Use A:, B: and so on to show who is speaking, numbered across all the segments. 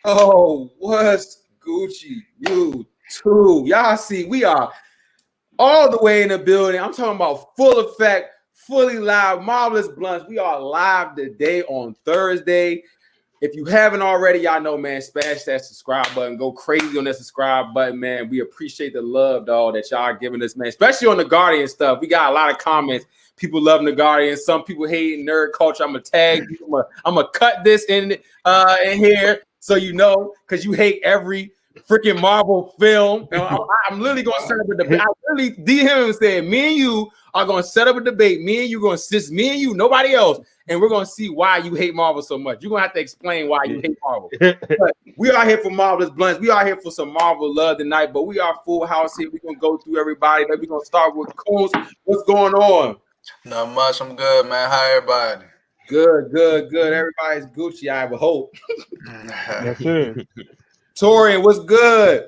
A: Oh, what's Gucci? You too. Y'all see, we are all the way in the building. I'm talking about full effect, fully live, marvelous Bluntz. We are live today on Thursday. If you haven't already, y'all know, man, smash that subscribe button. Go crazy on that subscribe button, man. We appreciate the love, dog, that y'all are giving us, man. Especially on the Guardian stuff. We got a lot of comments. People loving the Guardian. Some people hating nerd culture. I'm gonna tag you. I'm gonna cut this in here so you know, because you hate every freaking Marvel film. I'm literally gonna set up a debate. I literally DM him and said, me and you are gonna set up a debate. Me and you gonna assist me and you, nobody else. And we're gonna see why you hate Marvel so much. You're gonna have to explain why you hate Marvel. But we are here for Marvelous Blunts. We are here for some Marvel love tonight, but we are full house here. We're gonna go through everybody. Then we're gonna start with Coons. What's going on?
B: Not much. I'm good, man. How everybody?
A: Good. Everybody's Gucci, I would hope.
C: Yes, sir.
A: Torian, what's good?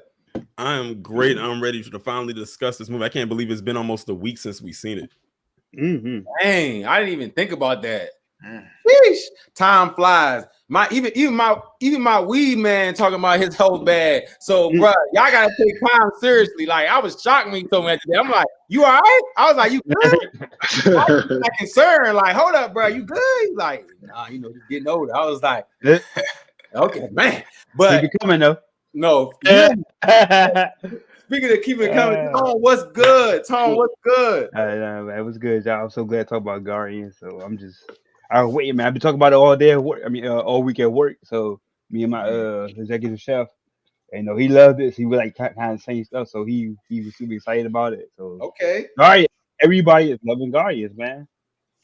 D: I am great. I'm ready to finally discuss this movie. I can't believe it's been almost a week since we've seen it.
A: Dang, I didn't even think about that. Sheesh. Time flies. Even my weed man talking about his health bad. So, bro, y'all gotta take time seriously. Like, I was shocked when he told me that today. I'm like, you all right? I was like, you good? I was like concerned. Like, hold up, bro, you good? He's like, nah, you know, he's getting older. I was like, okay, man. But
C: he be coming though.
A: No. Speaking of keeping it coming, Tone, what's good? Tone, what's good?
C: It was good, y'all. I'm so glad to talk about Guardians. So I was waiting, man. I've been talking about it all day at work. I mean, all week at work. So me and my executive chef, you know, he loved it. So he was like kind of saying stuff. So he was super excited about it. So
A: okay,
C: Guardians. Everybody is loving Guardians, man.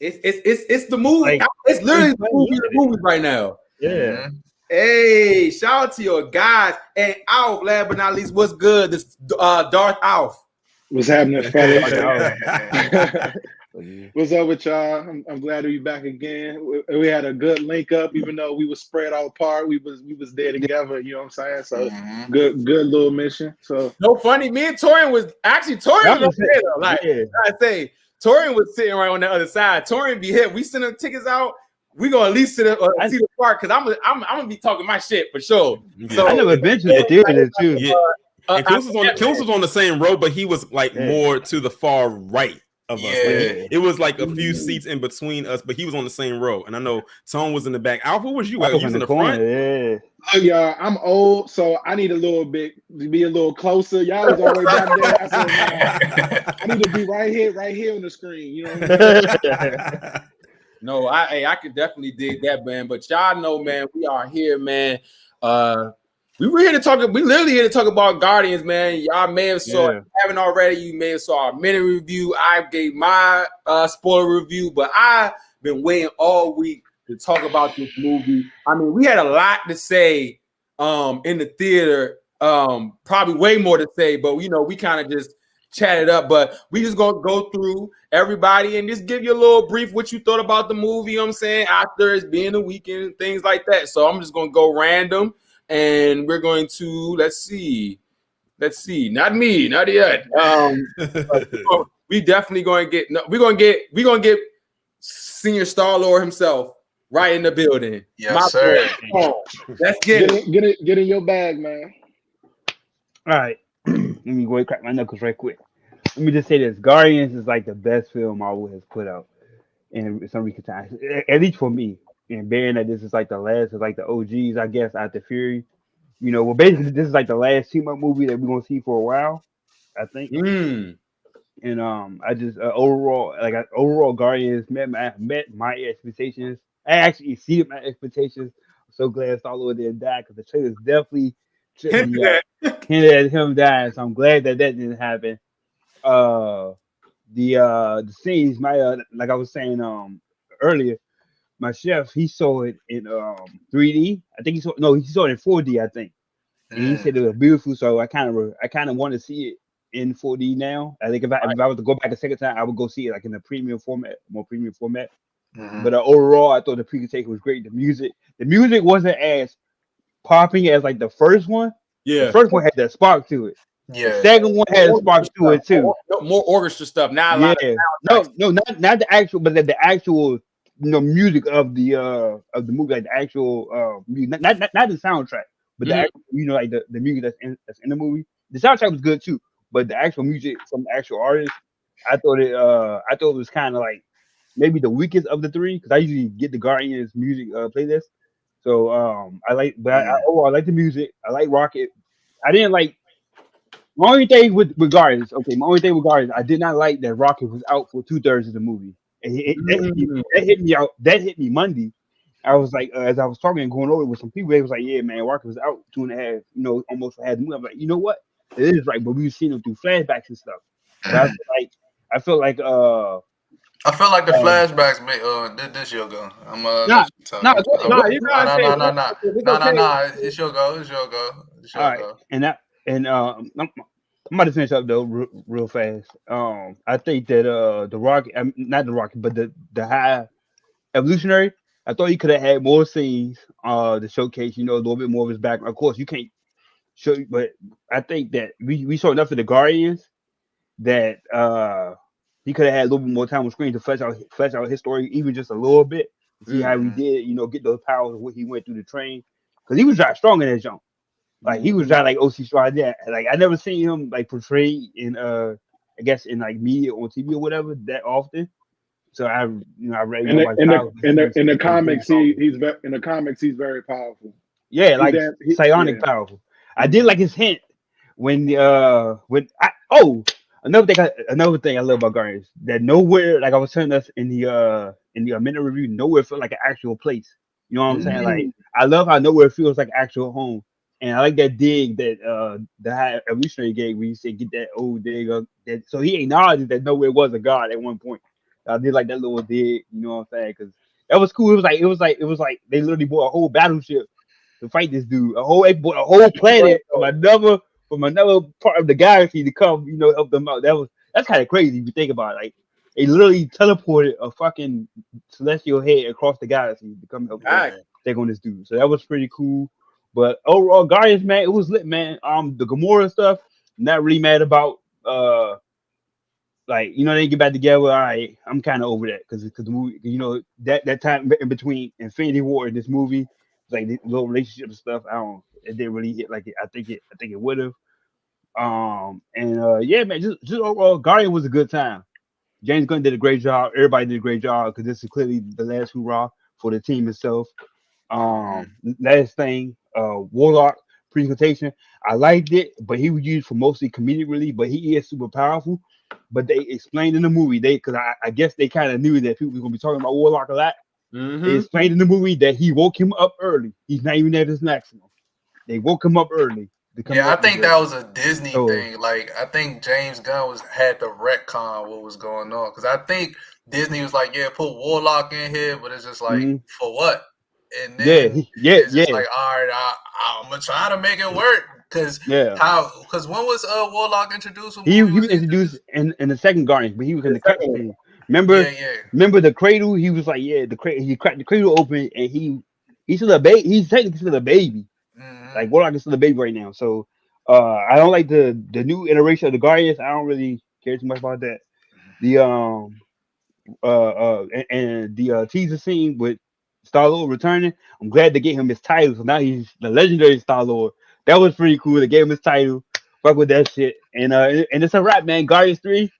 A: It's the movie. Like, it's literally the movie right now.
C: Yeah.
A: Hey, shout out to your guys. And Alf, last but not least, what's good? This Darth Alf.
E: What's happening, fellas? What's up with y'all? I'm glad to be back again. We had a good link up, even though we were spread out apart. We was there together. You know what I'm saying? So good little mission. So
A: no funny. Me and Torian was was there though. Like I say, Torian was sitting right on the other side. Torian be hit. We send them tickets out. We gonna at least see the park because I'm gonna be talking my shit for sure. So
C: I never been to the theater too.
D: Yeah. And Kills was on the same row, but he was like more to the far right of us. Like it was like a few seats in between us, but he was on the same row. And I know Tone was in the back. Alpha, was you? You was in the front?
E: Yeah. Look, y'all, I'm old, so I need a little bit to be a little closer. Y'all was all the way back there. I said, nah, I need to be right here on the screen. You know what I mean?
A: No, I could definitely dig that, man. But y'all know, man, we are here, man. We literally here to talk about Guardians, man. Y'all may have saw it. If you haven't already, you may have saw our minute review. I gave my spoiler review, but I've been waiting all week to talk about this movie. I mean, we had a lot to say in the theater, probably way more to say, but you know, we kind of just chatted up. But we just gonna go through everybody and just give you a little brief what you thought about the movie. You know what I'm saying, after it's being a weekend, things like that. So I'm just gonna go random. And we're going to let's see, not me, not yet. We definitely going to get. No, we're gonna get Senior Star-Lord himself right in the building.
B: Yes, sir.
E: Let's get in your bag, man.
C: All right, let me go and crack my knuckles right quick. Let me just say this: Guardians is like the best film Marvel has put out in some recent times, at least for me. And bearing that this is like the last of like the OGs, I guess, after Fury, you know, well, basically this is like the last team-up movie that we're gonna see for a while, I think. And I just overall Guardians met my expectations. I actually exceeded my expectations. I'm so glad Star-Lord didn't die because the trailers definitely hinted at him dying. So I'm glad that didn't happen. The scenes, like I was saying earlier. My chef, he saw it in 3D. I think he saw it in 4D. I think, and he said it was beautiful. So I kind of want to see it in 4D now. I think if I was to go back a second time, I would go see it like in a more premium format. But overall, I thought the pre-take was great. The music wasn't as popping as like the first one.
A: Yeah,
C: the first one had that spark to it.
B: Yeah,
C: the second one had a spark to it too.
A: More orchestra stuff. Now,
C: not the actual, but the actual. Music of the movie, like the actual music, not the soundtrack, but the actual, like the music that's in the movie, the soundtrack was good too. But the actual music from the actual artist, I thought it was kind of like maybe the weakest of the three because I usually get the Guardians music playlist. So I like the music. I like Rocket. I didn't like my only thing with Guardians. Okay, my only thing with Guardians, I did not like that Rocket was out for 2/3 of the movie. And that hit me out. That hit me Monday. I was like, as I was talking and going over it with some people, they was like, "Yeah, man, Rocket was out 2.5, almost had the movie." I'm like, you know what? It is right, but we've seen him through flashbacks and stuff. But I feel like
B: the flashbacks make this your go. I'm
C: no.
B: It's your go. It's your go.
C: All right, I'm about to finish up though real fast. I think that the Rocket, not the Rocket, but the High Evolutionary. I thought he could have had more scenes to showcase, a little bit more of his background. Of course, you can't show, but I think that we saw enough of the Guardians that he could have had a little bit more time on screen to flesh out his story, even just a little bit, to see how he did, get those powers of what he went through the train, because he was very strong in that jump. Like he was like OC Stride. Like I never seen him like portrayed in I guess in like media on TV or whatever that often. So I read
E: in the comics he's very powerful.
C: Yeah, like psionic powerful. I did like his hint when another thing I love about Guardians, that nowhere, like I was telling us in the minute review, nowhere felt like an actual place. You know what I'm saying? Like I love how nowhere feels like actual home. And I like that dig that the High Evolutionary gave where you said get that old dig up. So he acknowledged that nowhere was a god at one point. I did like that little dig, you know what I'm saying? Because that was cool. It was like they literally bought a whole battleship to fight this dude. They bought a whole planet from another part of the galaxy to come, help them out. That's kind of crazy if you think about it. Like they literally teleported a fucking celestial head across the galaxy to come help them take on this dude. So that was pretty cool. But overall, Guardians, man, it was lit, man. The Gamora stuff, not really mad about. They get back together. All right, I'm kind of over that because the movie, that time in between Infinity War and this movie, like the little relationship and stuff. It didn't really hit like it. I think it would have. Yeah, man, just overall, Guardian was a good time. James Gunn did a great job. Everybody did a great job because this is clearly the last hurrah for the team itself. Last thing, Warlock presentation, I liked it, but he was used for mostly comedic relief. But he is super powerful. But they explained in the movie because I guess they kind of knew that people were gonna be talking about Warlock a lot. They explained in the movie that he woke him up early. He's not even at his maximum. They woke him up early.
B: I think that was a Disney thing. Like I think James Gunn had to retcon what was going on because I think Disney was like, yeah, put Warlock in here, but it's just like for what? And then it's just like, all right, I'm gonna try to make it work. Because when was Warlock introduced?
C: He was introduced in the second Guardians, but he was in the cutscene. Remember the cradle? He was like, the cradle. He cracked the cradle open, and he's still a baby. He's technically still a baby. Like Warlock is still a baby right now. So I don't like the new iteration of the Guardians. I don't really care too much about that. The teaser scene with Star-Lord returning. I'm glad to get him his title. So now he's the legendary Star-Lord. That was pretty cool. They gave him his title. Fuck with that shit. And it's a wrap, man. Guardians 3.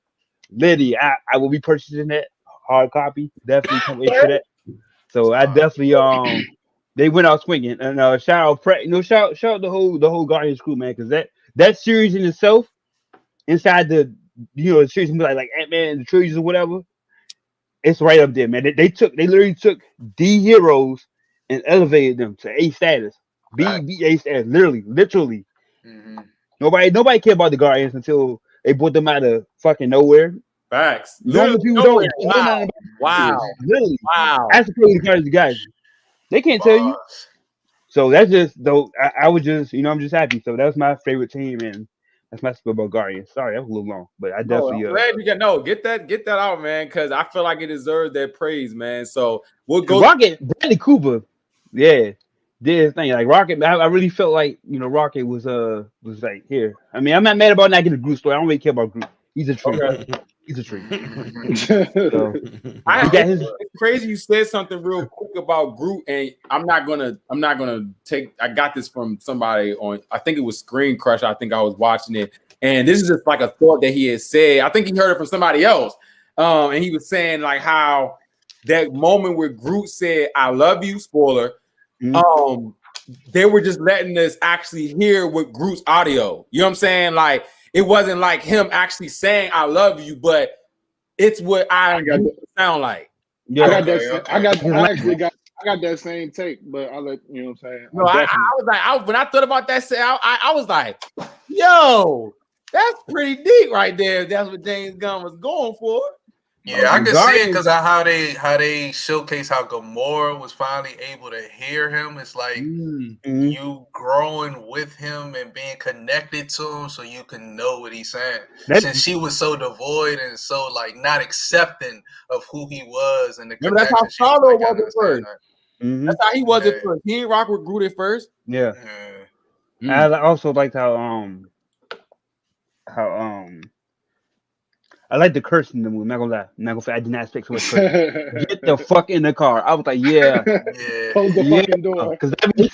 C: Liddy, I will be purchasing that hard copy. Definitely can't wait for that. So I definitely they went out swinging. And shout out Pratt, shout out the whole Guardians crew, man, because that series in itself, inside the series like Ant-Man and the trilogies or whatever, it's right up there, man. They literally took D heroes and elevated them to A status. A status, literally. Nobody cared about the Guardians until they brought them out of fucking nowhere.
A: Facts.
C: Normal people don't.
A: Wow.
C: Literally. Wow. That's the guys. They can't tell you. So that's just though. I was just, I'm just happy. So that's my favorite team, and that's my spiel about Guardians. Sorry, that was a little long, but I definitely.
A: I'm glad you get that out, man, because I feel like it deserves that praise, man. So we'll go.
C: Rocket, Bradley Cooper, did his thing. Like Rocket, I really felt like Rocket was like here. I mean, I'm not mad about not getting a Groot story. I don't really care about Groot. He's a treat.
A: Okay.
C: He's a treat.
A: So, it's crazy you said something real quick about Groot, and I'm not gonna take. I got this from somebody on. I think it was Screen Crush. I think I was watching it, and this is just like a thought that he had said. I think he heard it from somebody else, and he was saying like how that moment where Groot said "I love you," spoiler. They were just letting us actually hear what Groot's audio. You know what I'm saying? Like it wasn't like him actually saying "I love you," but it's what I sound like.
E: Yeah, I got that same take, but I'll let you know what I'm saying.
A: No, I was like, when I thought about that, I was like, yo, that's pretty deep right there. That's what James Gunn was going for.
B: Yeah, I can see it because of how they showcase how Gamora was finally able to hear him. It's like you growing with him and being connected to him, so you can know what he's saying. Since she was so devoid and so like not accepting of who he was and the connection.
A: That's how Star-Lord was at first. That's how he was at first. He didn't rock with Groot at first.
C: Yeah. I also liked how I like the curse in the movie. I'm not gonna lie. I'm not gonna say I did not expect so much curse. Get the fuck in the car. I was like,
E: Hold the fucking door.
C: Because open the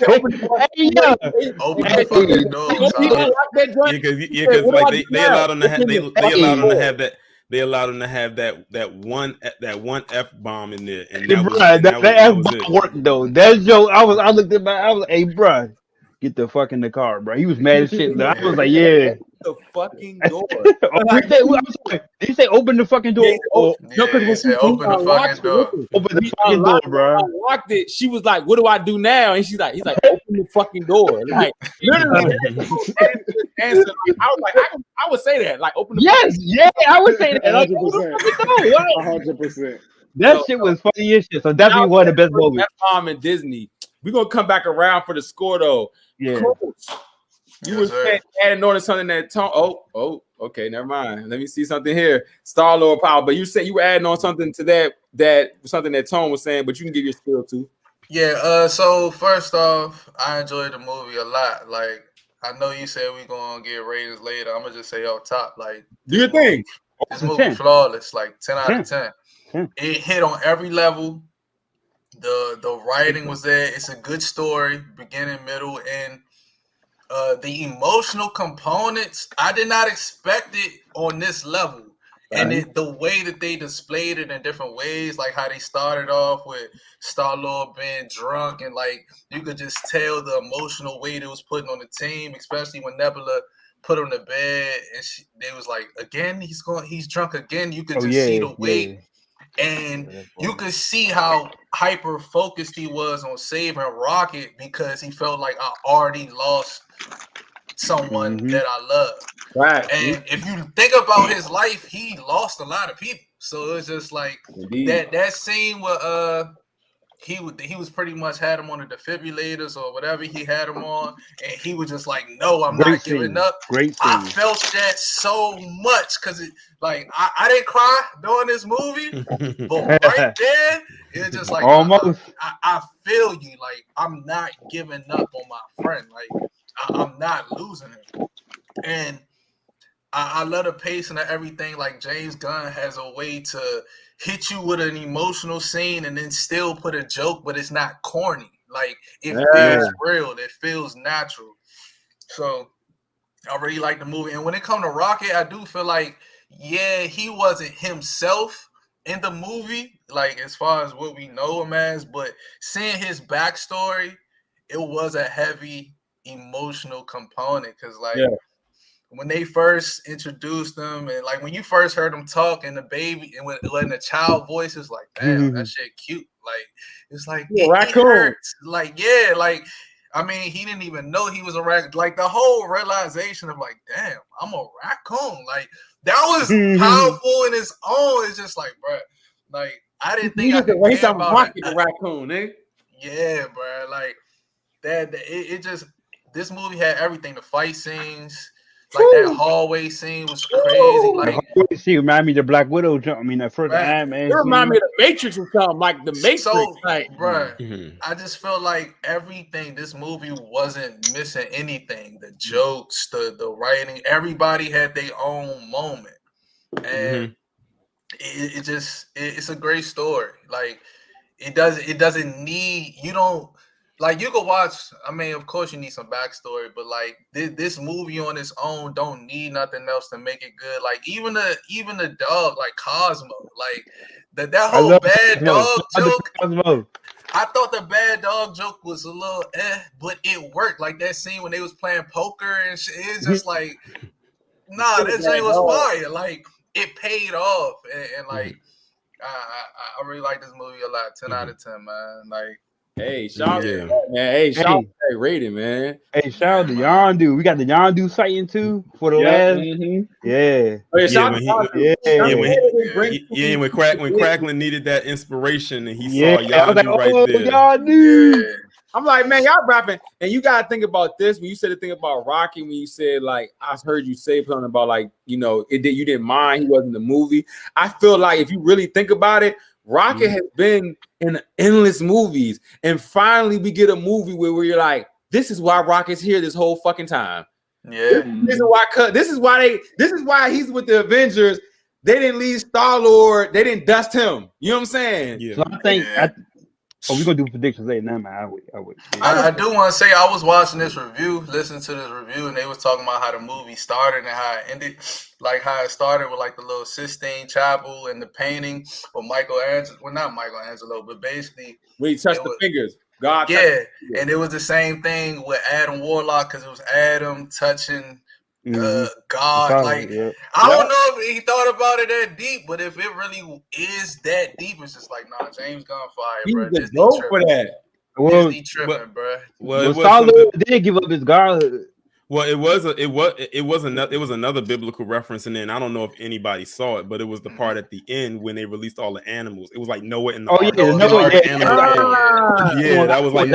B: fucking door.
D: Because like they allowed them to have they allowed them to have that. They allowed him to have that one F-bomb in there, and that
C: F-bomb worked though. That's Joe. I looked at I was like, hey, bro, get the fuck in the car, bro. He was mad as shit. I was like, yeah.
A: The fucking door.
C: Did you say open the fucking door?
B: No, because he said open the fucking door.
C: Open the fucking door, bro.
A: I locked it. She was like, "What do I do now?" And he's like, "Open the fucking door." Like literally, answer. I was like, I would say that. Like, open the.
C: Yes, yeah, I would say that.
E: 100%.
C: That shit was funny as shit. So definitely one of the best movies.
A: F-bomb and Disney. We're gonna come back around for the score though.
C: Yeah.
A: Coach, you were adding on to something that Tom. Oh, okay, never mind. Let me see something here. Star-Lord power, but you said you were adding on something to that something that Tom was saying, but you can give your spiel too.
B: Yeah. So first off, I enjoyed the movie a lot. Like I know you said we're gonna get ratings later. I'm gonna just say off top, like
A: do your thing.
B: This movie flawless, like 10 out of 10. It hit on every level. The writing was there. It's a good story, beginning, middle, end. The emotional components, I did not expect it on this level. And the way that they displayed it in different ways, like how they started off with Star-Lord being drunk, and like you could just tell the emotional weight it was putting on the team, especially when Nebula put on the bed and they was like, again, he's drunk again. You could see the weight. And you could see how hyper focused he was on saving Rocket because he felt like I already lost someone that I love.
A: Right.
B: And if you think about his life, he lost a lot of people. So it's just like that scene where he was pretty much had him on the defibrillators or whatever he had him on, and he was just like, no, I'm not giving up.
C: Great scene.
B: I felt that so much because it like I didn't cry during this movie, but right there it's just like
C: almost
B: I feel you. Like I'm not giving up on my friend. Like I'm not losing him. And I love the pacing of everything. Like James Gunn has a way to hit you with an emotional scene and then still put a joke, but it's not corny. Like it feels real. It feels natural. So I really like the movie. And when it comes to Rocket, I do feel like, he wasn't himself in the movie, like as far as what we know him as, but seeing his backstory, it was a heavy emotional component because when they first introduced them and like when you first heard them talk and the baby and when the child voice is like, damn, that shit cute. Like it's like it hurts. Like I mean, he didn't even know he was a raccoon. Like the whole realization of like, damn, I'm a raccoon. Like that was powerful in its own. It's just like, bro, like I didn't think I could care about
A: a raccoon, eh?
B: Yeah, bro. Like that. It just this movie had everything. The fight scenes. Like that hallway scene was crazy. Like
C: the hallway scene reminded me of the Black Widow jump. I mean, that first time, man.
A: It reminded me of the Matrix or something. Like the Matrix.
B: So,
A: like,
B: bro, I just felt like everything. This movie wasn't missing anything. The jokes, the writing. Everybody had their own moment. and it's a great story. Like it doesn't need, you don't, like, you can watch. I mean, of course you need some backstory, but like this movie on its own don't need nothing else to make it good. Like even the dog, like Cosmo, like that whole bad dog joke. I thought the bad dog joke was a little but it worked. Like that scene when they was playing poker and shit, it's just like, nah, that shit was fire. Like it paid off, and like I really like this movie a lot. 10 out of 10, man. Like,
A: hey, shout out to that, man. Hey, shout out to that rating, man.
C: Hey, shout out to Yondu. We got the Yondu sighting too for the last. Yeah.
D: When Cracklin needed that inspiration and he saw Yondu right there.
C: Yondu.
A: I'm like, man, y'all rapping, and you gotta think about this. When you said the thing about Rocky, when you said, like, I heard you say something about, like, you know, you didn't mind he wasn't in the movie. I feel like if you really think about it, Rocky has been in endless movies, and finally we get a movie where you're like, this is why Rocky's here this whole fucking time.
B: Yeah,
A: this is why he's with the Avengers. They didn't leave Star-Lord. They didn't dust him. You know what I'm saying?
C: Yeah. So I think. We're gonna do predictions later. Nah, man,
B: I do want to say I was watching this review, listening to this review, and they was talking about how the movie started and how it ended. Like how it started with like the little Sistine Chapel and the painting of Michelangelo. Well, not Michelangelo, but basically
A: we touched the fingers. God.
B: Yeah, and it was the same thing with Adam Warlock because it was Adam touching God. Like I don't know if he thought about it that deep, but if it really is that deep, it's just like, nah, James Gunn fire, bro.
A: He's the GOAT for that.
B: Disney tripping, bro.
C: Well, Star-Lord did give up his godhood.
D: Well, it was another biblical reference, and then I don't know if anybody saw it, but it was the part at the end when they released all the animals. It was like Noah and the ark. Yeah, that was like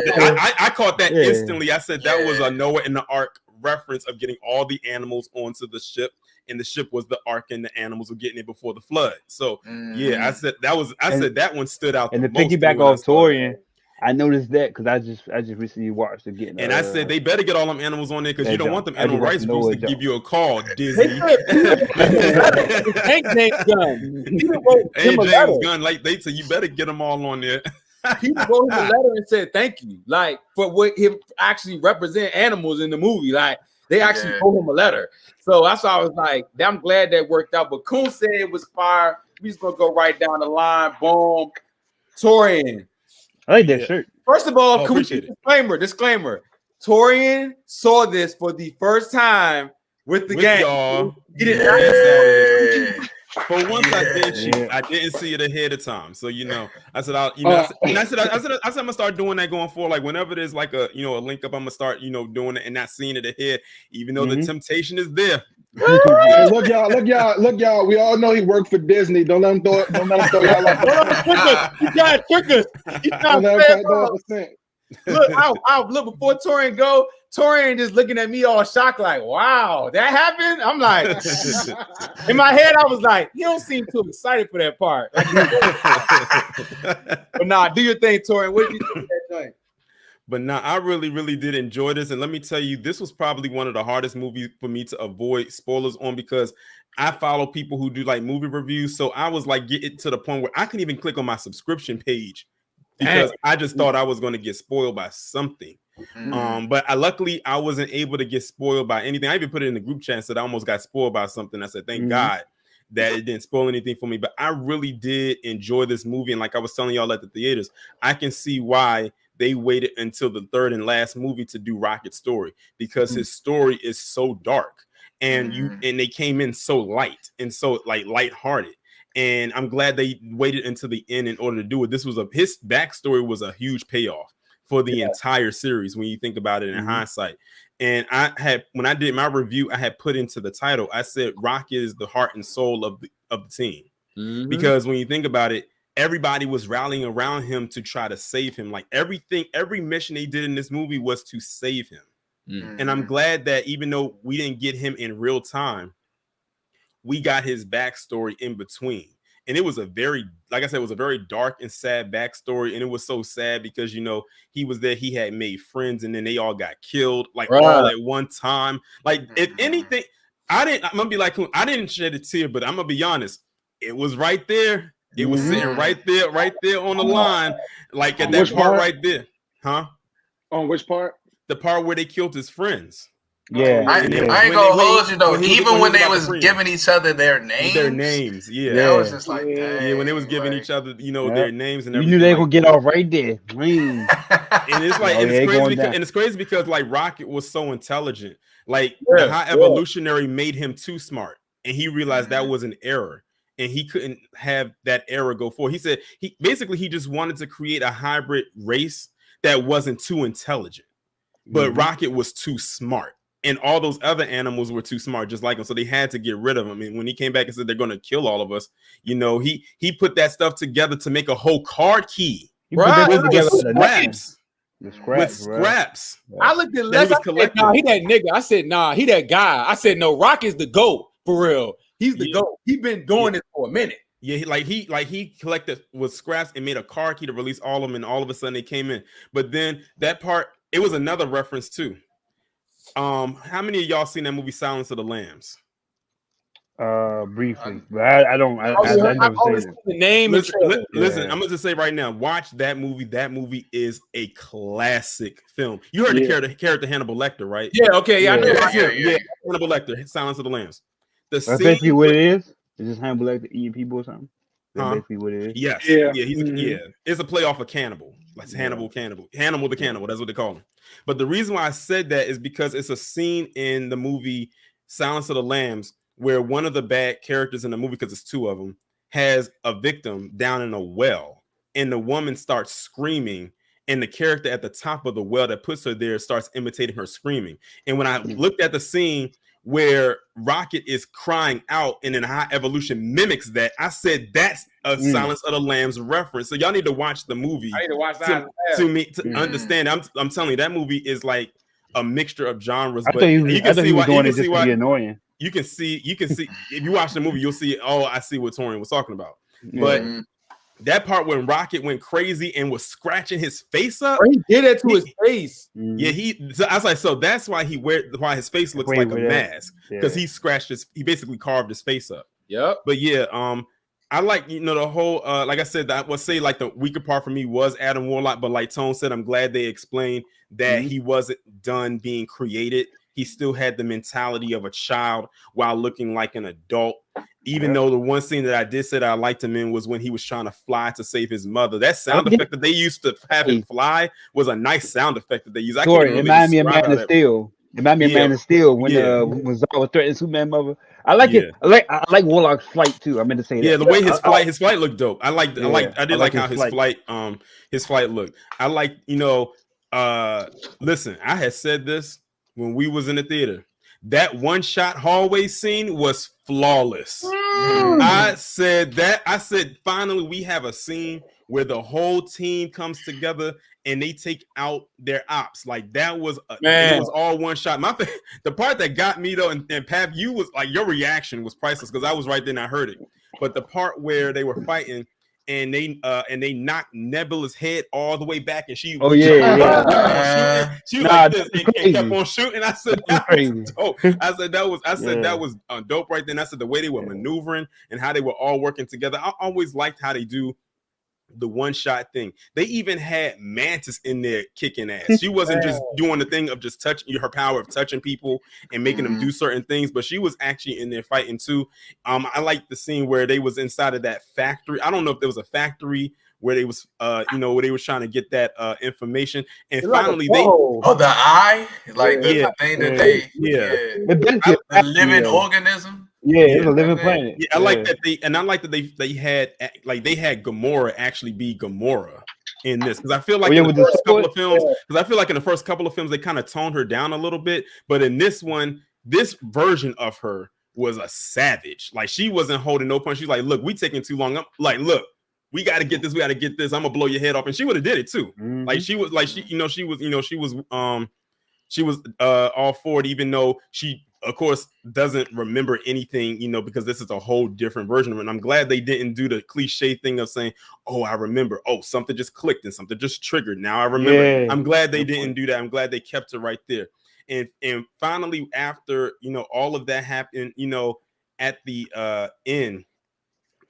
D: I caught that instantly. I said that was a Noah and the ark reference of getting all the animals onto the ship, and the ship was the ark, and the animals were getting it before the flood. So I said that one stood out.
C: And the piggyback off Torian. I noticed that because I just recently watched again.
D: And I said they better get all them animals on there because you don't want them animal rights groups to give you a call, Disney.
A: Hey, James Gunn.
D: James Gunn, like they said, you better get them all on there.
A: He wrote him a letter and said thank you, like for what him actually represent animals in the movie. Like they actually wrote him a letter. So that's why I was like, I'm glad that worked out. But Kuhn said it was fire. We just gonna go right down the line. Boom, Torian.
C: I like that shirt.
A: First of all, disclaimer. Torian saw this for the first time with the gang. He did not.
D: For once, I didn't see it ahead of time. So I said, I said I'm gonna start doing that going forward. Like whenever there's like a link up, I'm gonna start doing it and not seeing it ahead, even though the temptation is there.
E: Hey, look, y'all. We all know he worked for Disney. Don't let him throw y'all off.
A: You gotta trick us. Look before Torian go. Torian just looking at me all shocked, like, wow, that happened. I'm like, in my head, I was like, you don't seem too excited for that part. But nah, do your thing, Torian. What did you think of that joint?
D: But nah, I really, really did enjoy this. And let me tell you, this was probably one of the hardest movies for me to avoid spoilers on because I follow people who do like movie reviews. So I was like getting to the point where I couldn't even click on my subscription page because I just thought I was going to get spoiled by something. But luckily I wasn't able to get spoiled by anything. I even put it in the group chat and said I almost got spoiled by something. I said, thank God that it didn't spoil anything for me. But I really did enjoy this movie. And like I was telling y'all at the theaters, I can see why they waited until the third and last movie to do Rocket's story because his story is so dark and they came in so light and so like lighthearted. And I'm glad they waited until the end in order to do it. His backstory was a huge payoff for the entire series when you think about it in hindsight. And when I did my review, I had put into the title, I said Rocket is the heart and soul of the team. Because when you think about it, everybody was rallying around him to try to save him. Like every mission they did in this movie was to save him. And I'm glad that even though we didn't get him in real time, we got his backstory in between. And it was a very dark and sad backstory. And it was so sad because, he was there, he had made friends and then they all got killed like all at one time. Like if anything, I'm gonna be like, I didn't shed a tear, but I'm gonna be honest, it was right there. It was sitting right there on the line, like at that part right there. Huh?
E: On which part?
D: The part where they killed his friends.
C: Yeah,
B: I ain't gonna hold you though. Even when they was giving each other their names,
D: yeah,
B: I was just like, dang,
D: when they was giving each other, their names and everything.
C: You knew they were gonna get off right there.
D: And it's like, and it's crazy because like Rocket was so intelligent, like the high evolutionary made him too smart, and he realized that was an error, and he couldn't have that error go forward. He said he just wanted to create a hybrid race that wasn't too intelligent, but Rocket was too smart. And all those other animals were too smart, just like him. So they had to get rid of him. And when he came back and said they're going to kill all of us, he put that stuff together to make a whole card key.
C: Right.
D: With scraps.
A: I looked at Les. I said, nah, he that nigga. I said, nah, he that guy. I said, no, Rock is the GOAT for real. He's the GOAT. He's been doing this for a minute.
D: Yeah, he collected with scraps and made a card key to release all of them, and all of a sudden they came in. But then that part, it was another reference too. How many of y'all seen that movie Silence of the Lambs?
C: Briefly, but I never seen it.
A: The name.
D: Listen, I'm gonna just say right now, watch that movie. That movie is a classic film. You heard the character Hannibal Lecter, right?
A: Yeah. Okay. Yeah. I know.
D: Yeah. Hannibal Lecter, Silence of the Lambs.
C: That's basically what it is. Is this Hannibal Lecter eating people or something? That's basically what it is.
D: Yes. Yeah. It's a play off of Cannibal. Like Hannibal the Cannibal. That's what they call him. But the reason why I said that is because it's a scene in the movie Silence of the Lambs where one of the bad characters in the movie, because it's two of them, has a victim down in a well, and the woman starts screaming, and the character at the top of the well that puts her there starts imitating her screaming. And when I looked at the scene where Rocket is crying out and then High Evolution mimics that, I said that's a Silence of the Lambs reference. So y'all need to watch the movie.
A: I need to watch that
D: to understand. I'm telling you, that movie is like a mixture of genres.
C: But you can see why annoying.
D: You can see if you watch the movie, you'll see. Oh, I see what Torian was talking about. But that part when Rocket went crazy and was scratching his face up,
A: he did it to his face.
D: Yeah, I was like, so that's why why his face looks like a mask, because he basically carved his face up.
A: Yep.
D: But yeah, I like the whole like I said, I would say like the weaker part for me was Adam Warlock, but like Tone said, I'm glad they explained that he wasn't done being created. He still had the mentality of a child while looking like an adult. Even though the one scene that I did say that I liked him in was when he was trying to fly to save his mother. That sound effect that they used to have him fly was a nice sound effect that they used.
C: It reminded me of Man of Steel. It reminded me of Man of Steel when Zod threatened Superman mother. I like it. I like Warlock's flight too. I meant to say that.
D: Yeah, the way his flight looked dope. I did like how his flight looked. I like, listen, I had said this when we was in the theater. That one shot hallway scene was flawless. I said finally we have a scene where the whole team comes together and they take out their ops. Like that was it was all one shot. The part that got me though, and Pav, you was like, your reaction was priceless because I was right there and I heard it. But the part where they were fighting and they knocked Nebula's head all the way back, and she was like this and kept on shooting. I said that was dope. That was dope right there. And I said the way they were maneuvering and how they were all working together. I always liked how they do the one shot thing. They even had Mantis in there kicking ass. She wasn't just doing the thing of just touching her power of touching people and making them do certain things, but she was actually in there fighting too. I like the scene where they was inside of that factory. I don't know if there was a factory where they was where they was trying to get that information, and finally the
B: eye, like the thing that the living organism.
C: Yeah, it's a living planet.
D: Yeah, I like that they had Gamora actually be Gamora in this, because I feel like in the first couple of films, in the first couple of films they kind of toned her down a little bit, but in this one, this version of her was a savage. Like she wasn't holding no punch. She's like, "Look, we taking too long." I'm like, "Look, we got to get this. We got to get this. I'm gonna blow your head off," and she would have did it too. Like she was all for it, even though she, of course, doesn't remember anything, because this is a whole different version of it. And I'm glad they didn't do the cliche thing of saying, "Oh, I remember. Oh, something just clicked and something just triggered. Now I remember." I'm glad they didn't do that. I'm glad they kept it right there. And finally, after all of that happened, at the end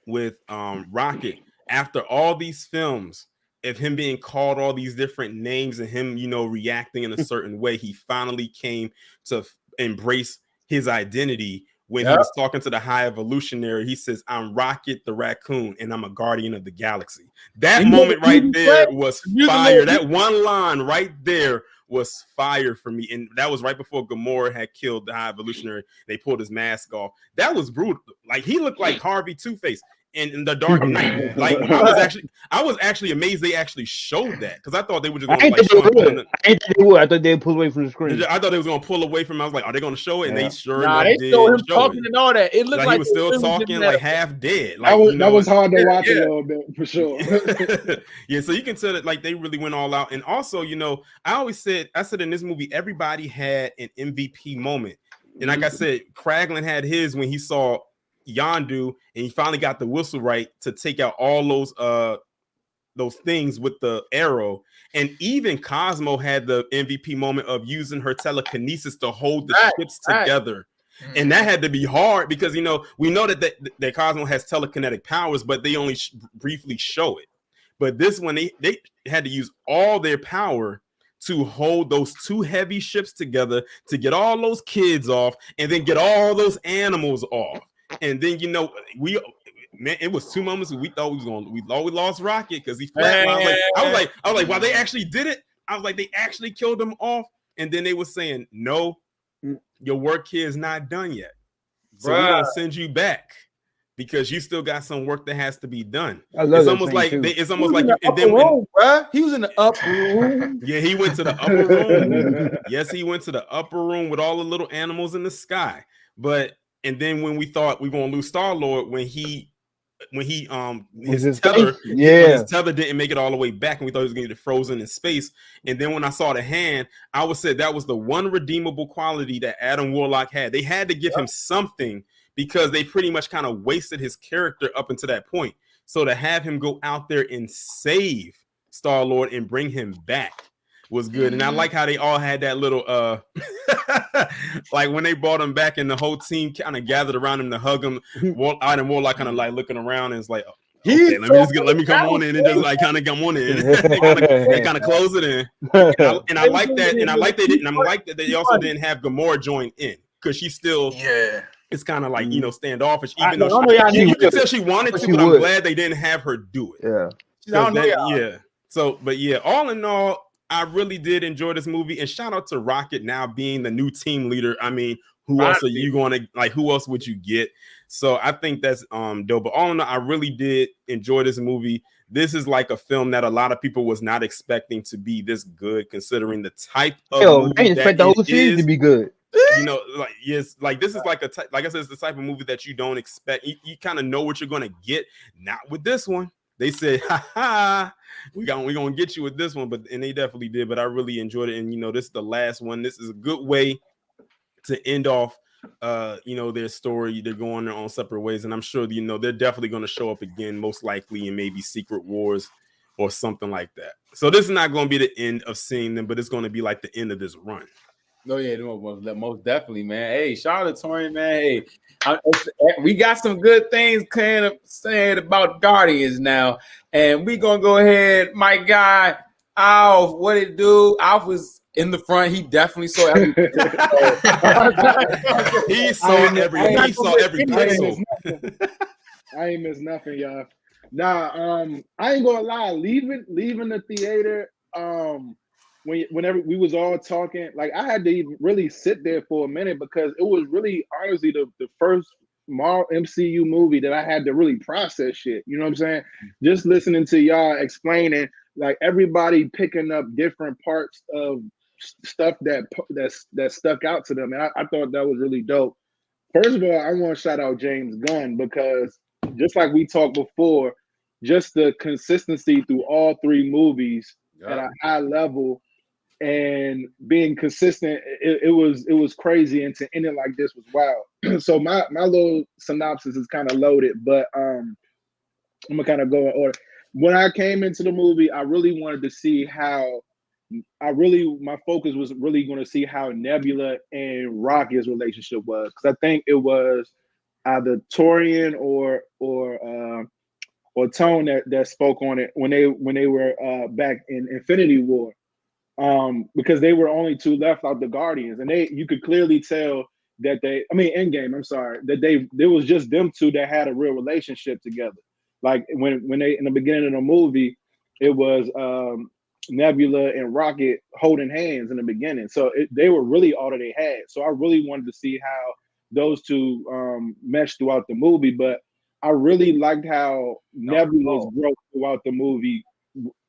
D: with Rocket, after all these films of him being called all these different names and him, reacting in a certain way, he finally came to embrace his identity. When he was talking to the High Evolutionary, he says, "I'm Rocket the Raccoon, and I'm a guardian of the galaxy." That moment right there was fire. That one line right there was fire for me. And that was right before Gamora had killed the High Evolutionary. They pulled his mask off. That was brutal. Like, he looked like Harvey Two-Face in the Dark Knight. Like, I was actually amazed they actually showed that, because I thought they were just going to
C: I thought they pull away from the screen.
D: I thought they was going to pull away from it. I was like, are they going to show it? And they sure
A: they showed him talking and all that. It looked like
D: he was still talking, like half dead.
E: Like, that was hard to watch a little bit, for sure.
D: Yeah, so you can tell that like they really went all out. And also, I said in this movie, everybody had an MVP moment. And like I said, Kraglin had his when he saw Yondu, and he finally got the whistle right to take out all those things with the arrow. And even Cosmo had the MVP moment of using her telekinesis to hold the ships together. And that had to be hard, because we know that Cosmo has telekinetic powers, but they only briefly show it. But this one, they had to use all their power to hold those two heavy ships together, to get all those kids off, and then get all those animals off. And then it was 2 moments we thought we lost Rocket, because he flatlined. I was like, wow, they actually did it. I was like, they actually killed him off. And then they were saying, no, your work here is not done yet, so we're gonna send you back, because you still got some work that has to be done. It's almost like he was in the upper room. Yeah, he went to the upper room. Yes, he went to the upper room with all the little animals in the sky. And then when we thought we were gonna lose Star-Lord, when his tether didn't make it all the way back, and we thought he was gonna get frozen in space. And then when I saw the hand, I would say that was the one redeemable quality that Adam Warlock had. They had to give him something, because they pretty much kind of wasted his character up until that point. So to have him go out there and save Star-Lord and bring him back was good. And I like how they all had that little like when they brought him back and the whole team kind of gathered around him to hug him. Adam Warlock kind of like looking around, and it's like, okay, let me come on in, and just like kind of come on in. they kind of close it in. And I like that. And I like that they also didn't have Gamora join in, because she's still it's kind of like standoffish. Even though you could tell she wanted to, but I'm glad they didn't have her do it. So, but yeah, all in all, I really did enjoy this movie, and shout out to Rocket now being the new team leader. I mean, who else are you going to like? Who else would you get? So I think that's dope. But all in all, I really did enjoy this movie. This is like a film that a lot of people was not expecting to be this good, considering the type of movie
C: I didn't expect the whole series to be good.
D: Like this is like like I said, it's the type of movie that you don't expect. You kind of know what you're gonna get. Not with this one. They said, we're gonna get you with this one, and they definitely did. But I really enjoyed it, and this is the last one. This is a good way to end off their story. They're going their own separate ways, and I'm sure they're definitely going to show up again, most likely in maybe Secret Wars or something like that. So this is not going to be the end of seeing them, but it's going to be like the end of this run.
A: Oh yeah, most definitely, man. Hey, shout out to Tori, man. Hey, we got some good things kind of saying about Guardians now, and we gonna go ahead. My guy Alf, what it do? Alf was in the front. He definitely saw everything.
D: He saw everything. He saw every pixel.
E: I ain't missed nothing, y'all. Nah, I ain't gonna lie. Leaving the theater, whenever we was all talking, like I had to even really sit there for a minute, because it was really honestly the first MCU movie that I had to really process shit. You know what I'm saying? Just listening to y'all explaining, like everybody picking up different parts of stuff that stuck out to them, and I thought that was really dope. First of all, I want to shout out James Gunn, because just like we talked before, just the consistency through all three movies at a high level. And being consistent, it was crazy, and to end it like this was wild. So my little synopsis is kind of loaded, but I'm gonna kind of go in order. When I came into the movie, I really wanted to see how my focus was really going to see how Nebula and Rocket's relationship was, because I think it was either Torian or Tone that spoke on it when they were back in Infinity War, because they were only two left out the Guardians, and you could clearly tell that Endgame, I'm sorry, that there was just them two that had a real relationship together. Like when they in the beginning of the movie, it was Nebula and Rocket holding hands in the beginning, so they were really all that they had. So I really wanted to see how those two meshed throughout the movie, but I really liked how Nebula's growth throughout the movie,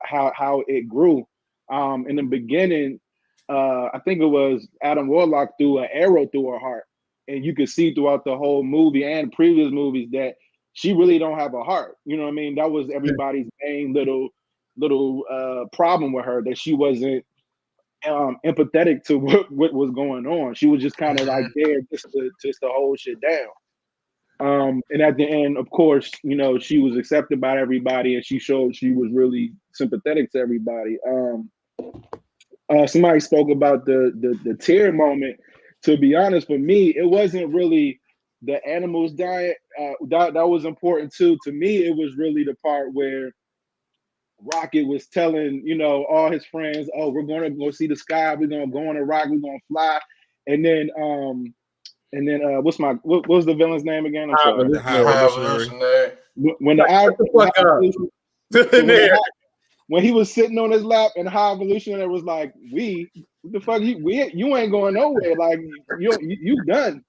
E: how it grew. In the beginning, I think it was Adam Warlock threw an arrow through her heart, and you could see throughout the whole movie and previous movies that she really don't have a heart. You know what I mean? That was everybody's main little problem with her, that she wasn't empathetic to what was going on. She was just kind of like there just to hold shit down. And at the end, of course, she was accepted by everybody, and she showed she was really sympathetic to everybody. Somebody spoke about the tear moment. To be honest, for me, it wasn't really the animals dying. That was important too. To me, it was really the part where Rocket was telling, all his friends, "Oh, we're going to go see the sky. We're going to go on a rock. We're going to fly." And then what was the villain's name again? I'm sorry.
D: The High Evolutionary.
E: When he was sitting on his lap, and High Evolutionary was like, "What the fuck? You ain't going nowhere. Like you done."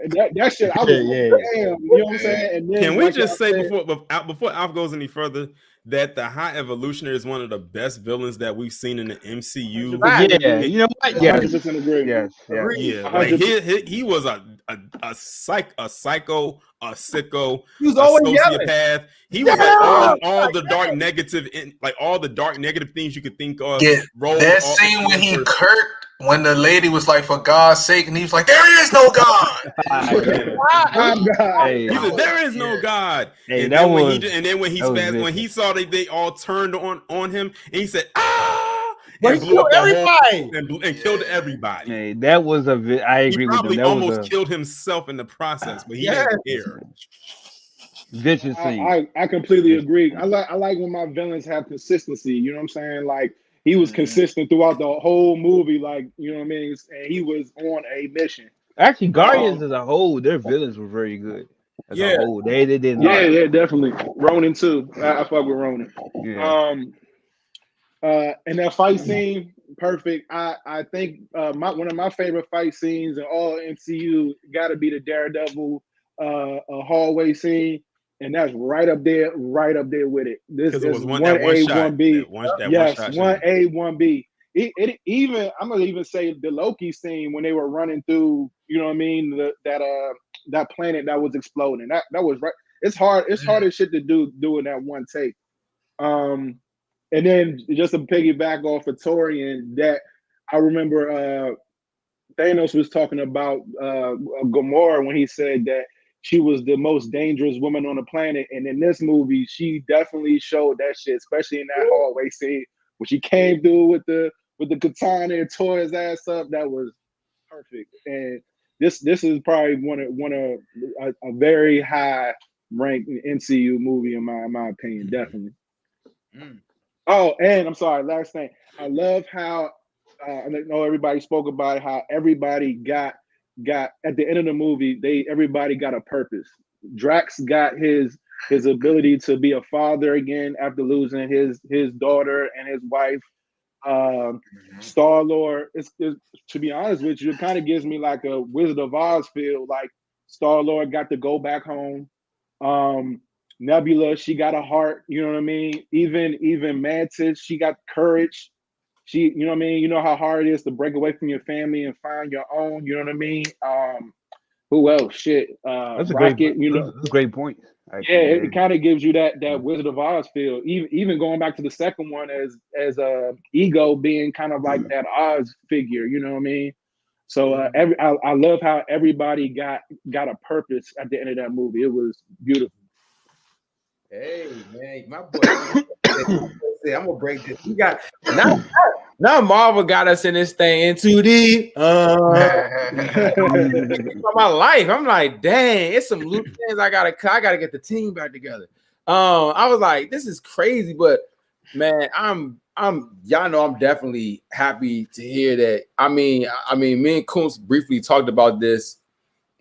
E: And that shit, I was damn. You know what I'm saying? And then,
D: can we just say before Alf goes any further, that the High Evolutionary is one of the best villains that we've seen in the MCU?
C: Yeah, you know what? Yes,
D: yeah. Like he was a psycho, a sicko,
A: he was
D: a
A: always
D: sociopath.
A: Yelling.
D: He was like all the dark negative, all the dark negative things you could think of.
B: Yeah, that scene when he kirked. When the lady was like, "For God's sake," and he was like, "There is no God."
D: He said, "There is no God."
C: Hey,
D: and then when he saw they all turned on him, and he said, "Ah!"
A: But he killed everybody
D: and killed everybody.
C: Hey, that was I agree with him.
D: He probably almost killed himself in the process, but he didn't care.
C: Vicious scene.
E: I completely agree. I like when my villains have consistency. You know what I'm saying? Like, he was consistent throughout the whole movie, like, you know what I mean? And he was on a mission.
C: Actually, Guardians as a whole, their villains were very good. As a whole, they did.
E: Yeah, definitely. Ronan too. I fuck with Ronan.
C: Yeah.
E: And that fight scene, perfect. I think one of my favorite fight scenes in all MCU got to be the Daredevil hallway scene. And that's right up there with it. This is 1A, 1B. Yes, 1A, 1B. It even, I'm gonna even say the Loki scene when they were running through, you know what I mean, that planet that was exploding. That was right. It's hard as shit to do in that one take. And then just to piggyback off of Torian, that I remember Thanos was talking about Gamora when he said that she was the most dangerous woman on the planet. And in this movie, she definitely showed that shit, especially in that hallway scene when she came through with the katana and tore his ass up. That was perfect. And this is probably one of a very high ranked MCU movie in my opinion, definitely. Oh, and I'm sorry, last thing. I love how I know everybody spoke about how everybody got at the end of the movie, everybody got a purpose. Drax got his ability to be a father again after losing his daughter and his wife. Star-Lord, to be honest with you, it kind of gives me like a Wizard of Oz feel. Like Star-Lord got to go back home. Nebula, she got a heart, you know what I mean? Even Mantis, she got courage. She, you know what I mean? You know how hard it is to break away from your family and find your own, you know what I mean? Who else? Shit.
C: That's a
E: Rocket,
C: that's a great point.
E: Yeah, it kind of gives you that Wizard of Oz feel. Even going back to the second one as Ego being kind of like that Oz figure, you know what I mean? So I love how everybody got a purpose at the end of that movie. It was beautiful.
A: Hey man, my boy. I'm gonna break this. We got Now Marvel got us in this thing into the my life. I'm like, dang, it's some loose things I gotta get the team back together. I was like, this is crazy, but man, I'm y'all know I'm definitely happy to hear that. I mean, me and Kuntz briefly talked about this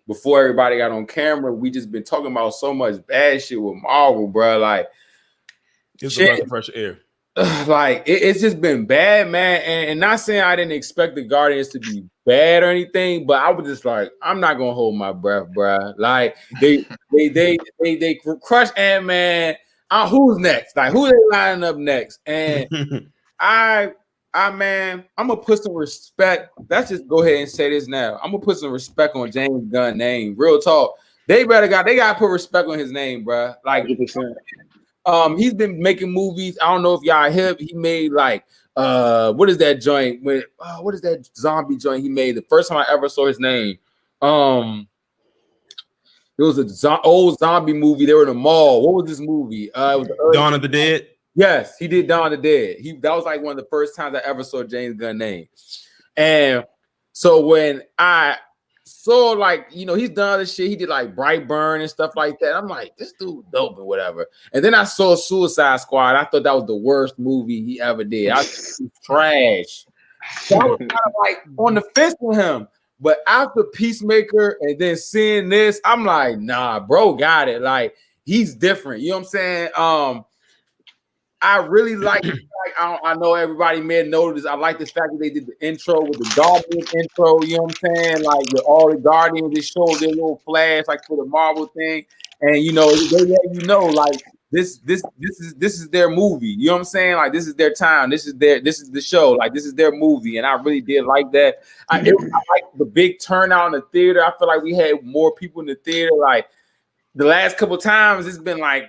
A: before everybody got on camera. We just been talking about so much bad shit with Marvel, bro. Like,
D: it's a breath of fresh air.
A: Like it's just been bad, man. And not saying I didn't expect the Guardians to be bad or anything, but I was just like, I'm not gonna hold my breath, bro. Like they crush Ant-Man. Who's next? Like who they lining up next? And man, I'm gonna put some respect. Let's just go ahead and say this now. I'm gonna put some respect on James Gunn's name. Real talk. They gotta put respect on his name, bro. Like
E: 100%.
A: He's been making movies. I don't know if y'all hip. He made like what is that joint? What is that zombie joint he made? The first time I ever saw his name. It was an old zombie movie. They were in a mall. What was this movie? It was
D: Dawn of the Dead.
A: Yes, he did Dawn of the Dead. That was like one of the first times I ever saw James Gunn's name. And so when I saw, like, you know, he's done other shit. He did like Brightburn and stuff like that. I'm like, this dude dope or whatever. And then I saw Suicide Squad. I thought that was the worst movie he ever did. I was trash. So I was kind of like on the fence with him. But after Peacemaker and then seeing this, I'm like, nah, bro, got it. Like, he's different. You know what I'm saying? I really like I know everybody may have noticed. I like the fact that they did the intro with the Guardians intro. You know what I'm saying? Like with all the Guardians, they showed their little flash, like for the Marvel thing, and you know they let you know like this is their movie. You know what I'm saying? Like this is their time. This is the show. Like this is their movie, and I really did like that. I like the big turnout in the theater. I feel like we had more people in the theater. Like the last couple times, it's been like,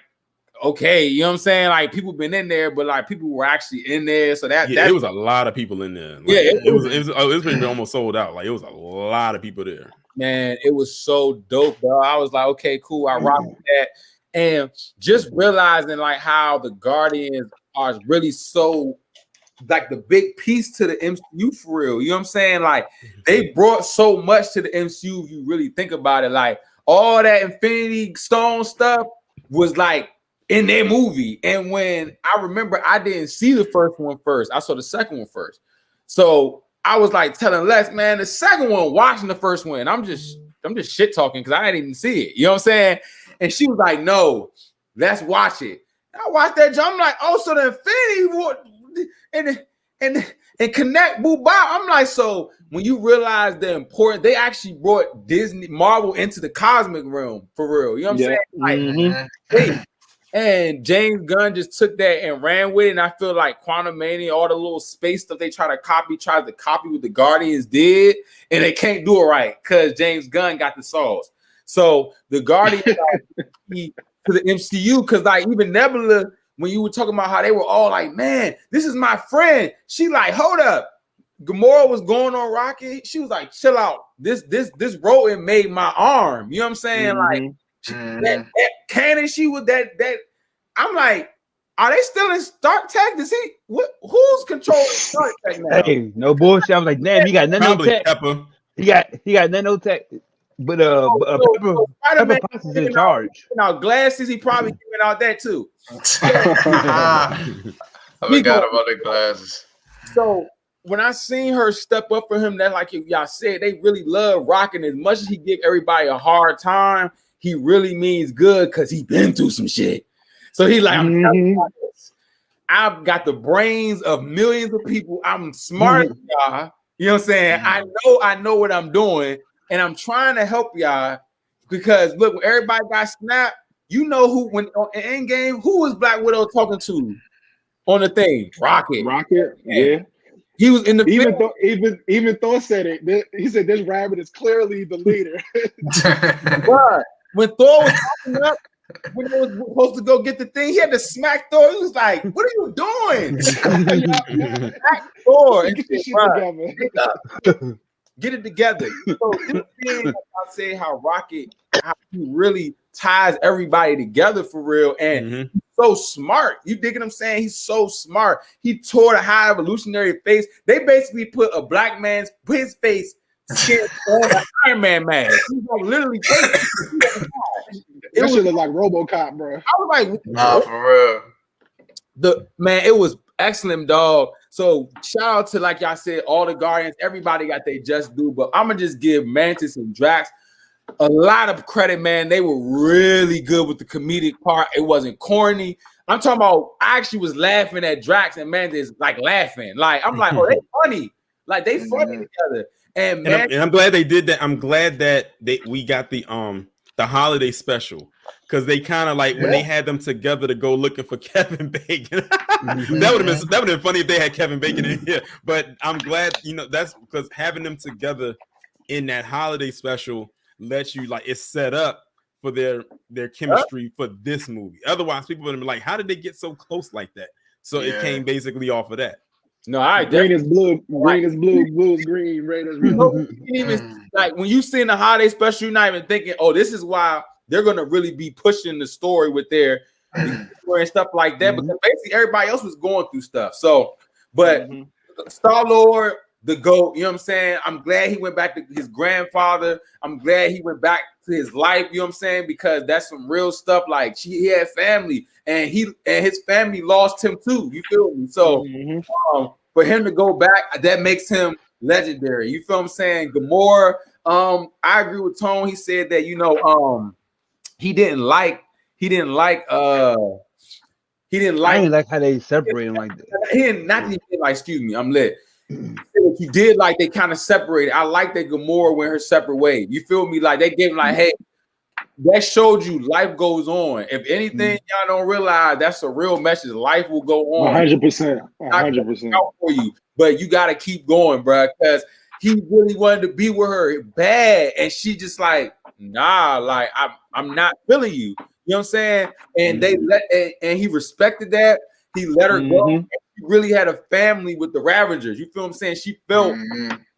A: okay, you know what I'm saying? Like people been in there, but like people were actually in there. So that
D: it was a lot of people in there. Like, it was been almost sold out. Like it was a lot of people there.
A: Man, it was so dope, bro. I was like, okay, cool. I rock with that. And just realizing like how the Guardians are really so like the big piece to the MCU for real. You know what I'm saying? Like they brought so much to the MCU if you really think about it. Like all that Infinity Stone stuff was like in their movie. And when I remember I didn't see the first one first, I saw the second one first. So I was like telling Les, man, the second one, watching the first one, I'm just shit talking because I didn't even see it. You know what I'm saying? And she was like, no, let's watch it. And I watched that jump. I'm like, oh, so the Infinity and connect boo bop. I'm like, so when you realize the importance, they actually brought Marvel into the cosmic realm for real. You know what I'm saying? Like, and James Gunn just took that and ran with it. And I feel like Quantum Mania, all the little space stuff they tried to copy what the Guardians did, and they can't do it right because James Gunn got the sauce. So the Guardians to the MCU, because like even Nebula, when you were talking about how they were all like, man, this is my friend. She like, hold up. Gamora was going on Rocket. She was like, chill out. This rodent made my arm. You know what I'm saying? Like, that cannon, she was that. I'm like, are they still in Stark Tech? Who's controlling Stark Tech now?
C: Hey, no bullshit. I was like, damn, he got nanotech.
D: Pepper.
C: He got nanotech, but Pepper Potts is in charge.
A: Now glasses, he probably giving out that too.
B: I forgot about the glasses.
A: So when I seen her step up for him, that like y'all said, they really love Rockin'. As much as he give everybody a hard time, he really means good because he been through some shit. So he like, I've got the brains of millions of people. I'm smart, y'all. You know what I'm saying? I know what I'm doing, and I'm trying to help y'all because look, when everybody got snapped, you know who when on Endgame, who was Black Widow talking to on the thing? Rocket,
E: yeah.
A: He was in the
E: even Thor said it. He said this rabbit is clearly the leader.
A: But when Thor was popping up, when he was supposed to go get the thing, he had to smack Thor. He was like, "What are you doing?" Smack Thor and get it together. So this thing, like I say, how Rocket, how he really ties everybody together for real, and so smart. You dig what I'm saying? He's so smart. He tore the high evolutionary face. They basically put a black man's his face skin on the Iron Man mask. He's like literally
E: that shit look like RoboCop, bro.
A: I was like,
B: nah, for real.
A: It was excellent, dog. So shout out to, like y'all said, all the Guardians. Everybody got their just due, but I'm gonna just give Mantis and Drax a lot of credit, man. They were really good with the comedic part. It wasn't corny. I'm talking about, I actually was laughing at Drax and Mantis, like laughing. Like, I'm like, oh, they funny. Like, they funny together. And
D: I'm glad they did that. I'm glad that we got the holiday special, because they kind of like when they had them together to go looking for Kevin Bacon. That would have been funny if they had Kevin Bacon in here. But I'm glad, that's because having them together in that holiday special lets you, like, it's set up for their chemistry for this movie. Otherwise, people would have been like, how did they get so close like that? So it came basically off of that.
A: No, I
E: green is blue, green is blue, blue is green, red is red.
A: Even like when you see in the holiday special, you're not even thinking, oh, this is why they're gonna really be pushing the story with their and stuff like that. Because basically everybody else was going through stuff. So, but Star-Lord, the GOAT, you know what I'm saying? I'm glad he went back to his grandfather. I'm glad he went back to his life, you know what I'm saying? Because that's some real stuff. Like, he had family, and his family lost him too. You feel me? So for him to go back, that makes him legendary. You feel what I'm saying? Gamora, I agree with Tone. He said that, he didn't like how they separate him like that. He didn't like, excuse me, I'm lit. He did like they kind of separated. I like that Gamora went her separate way. You feel me? Like they gave him like, hey, that showed you life goes on. If anything, y'all don't realize that's a real message. Life will go on.
E: 100%. 100%.
A: For you, but you got to keep going, bro, because he really wanted to be with her bad, and she just like, nah, like I'm not feeling you. You know what I'm saying? And they and he respected that. He let her go. She really had a family with the Ravagers. You feel what I'm saying? She felt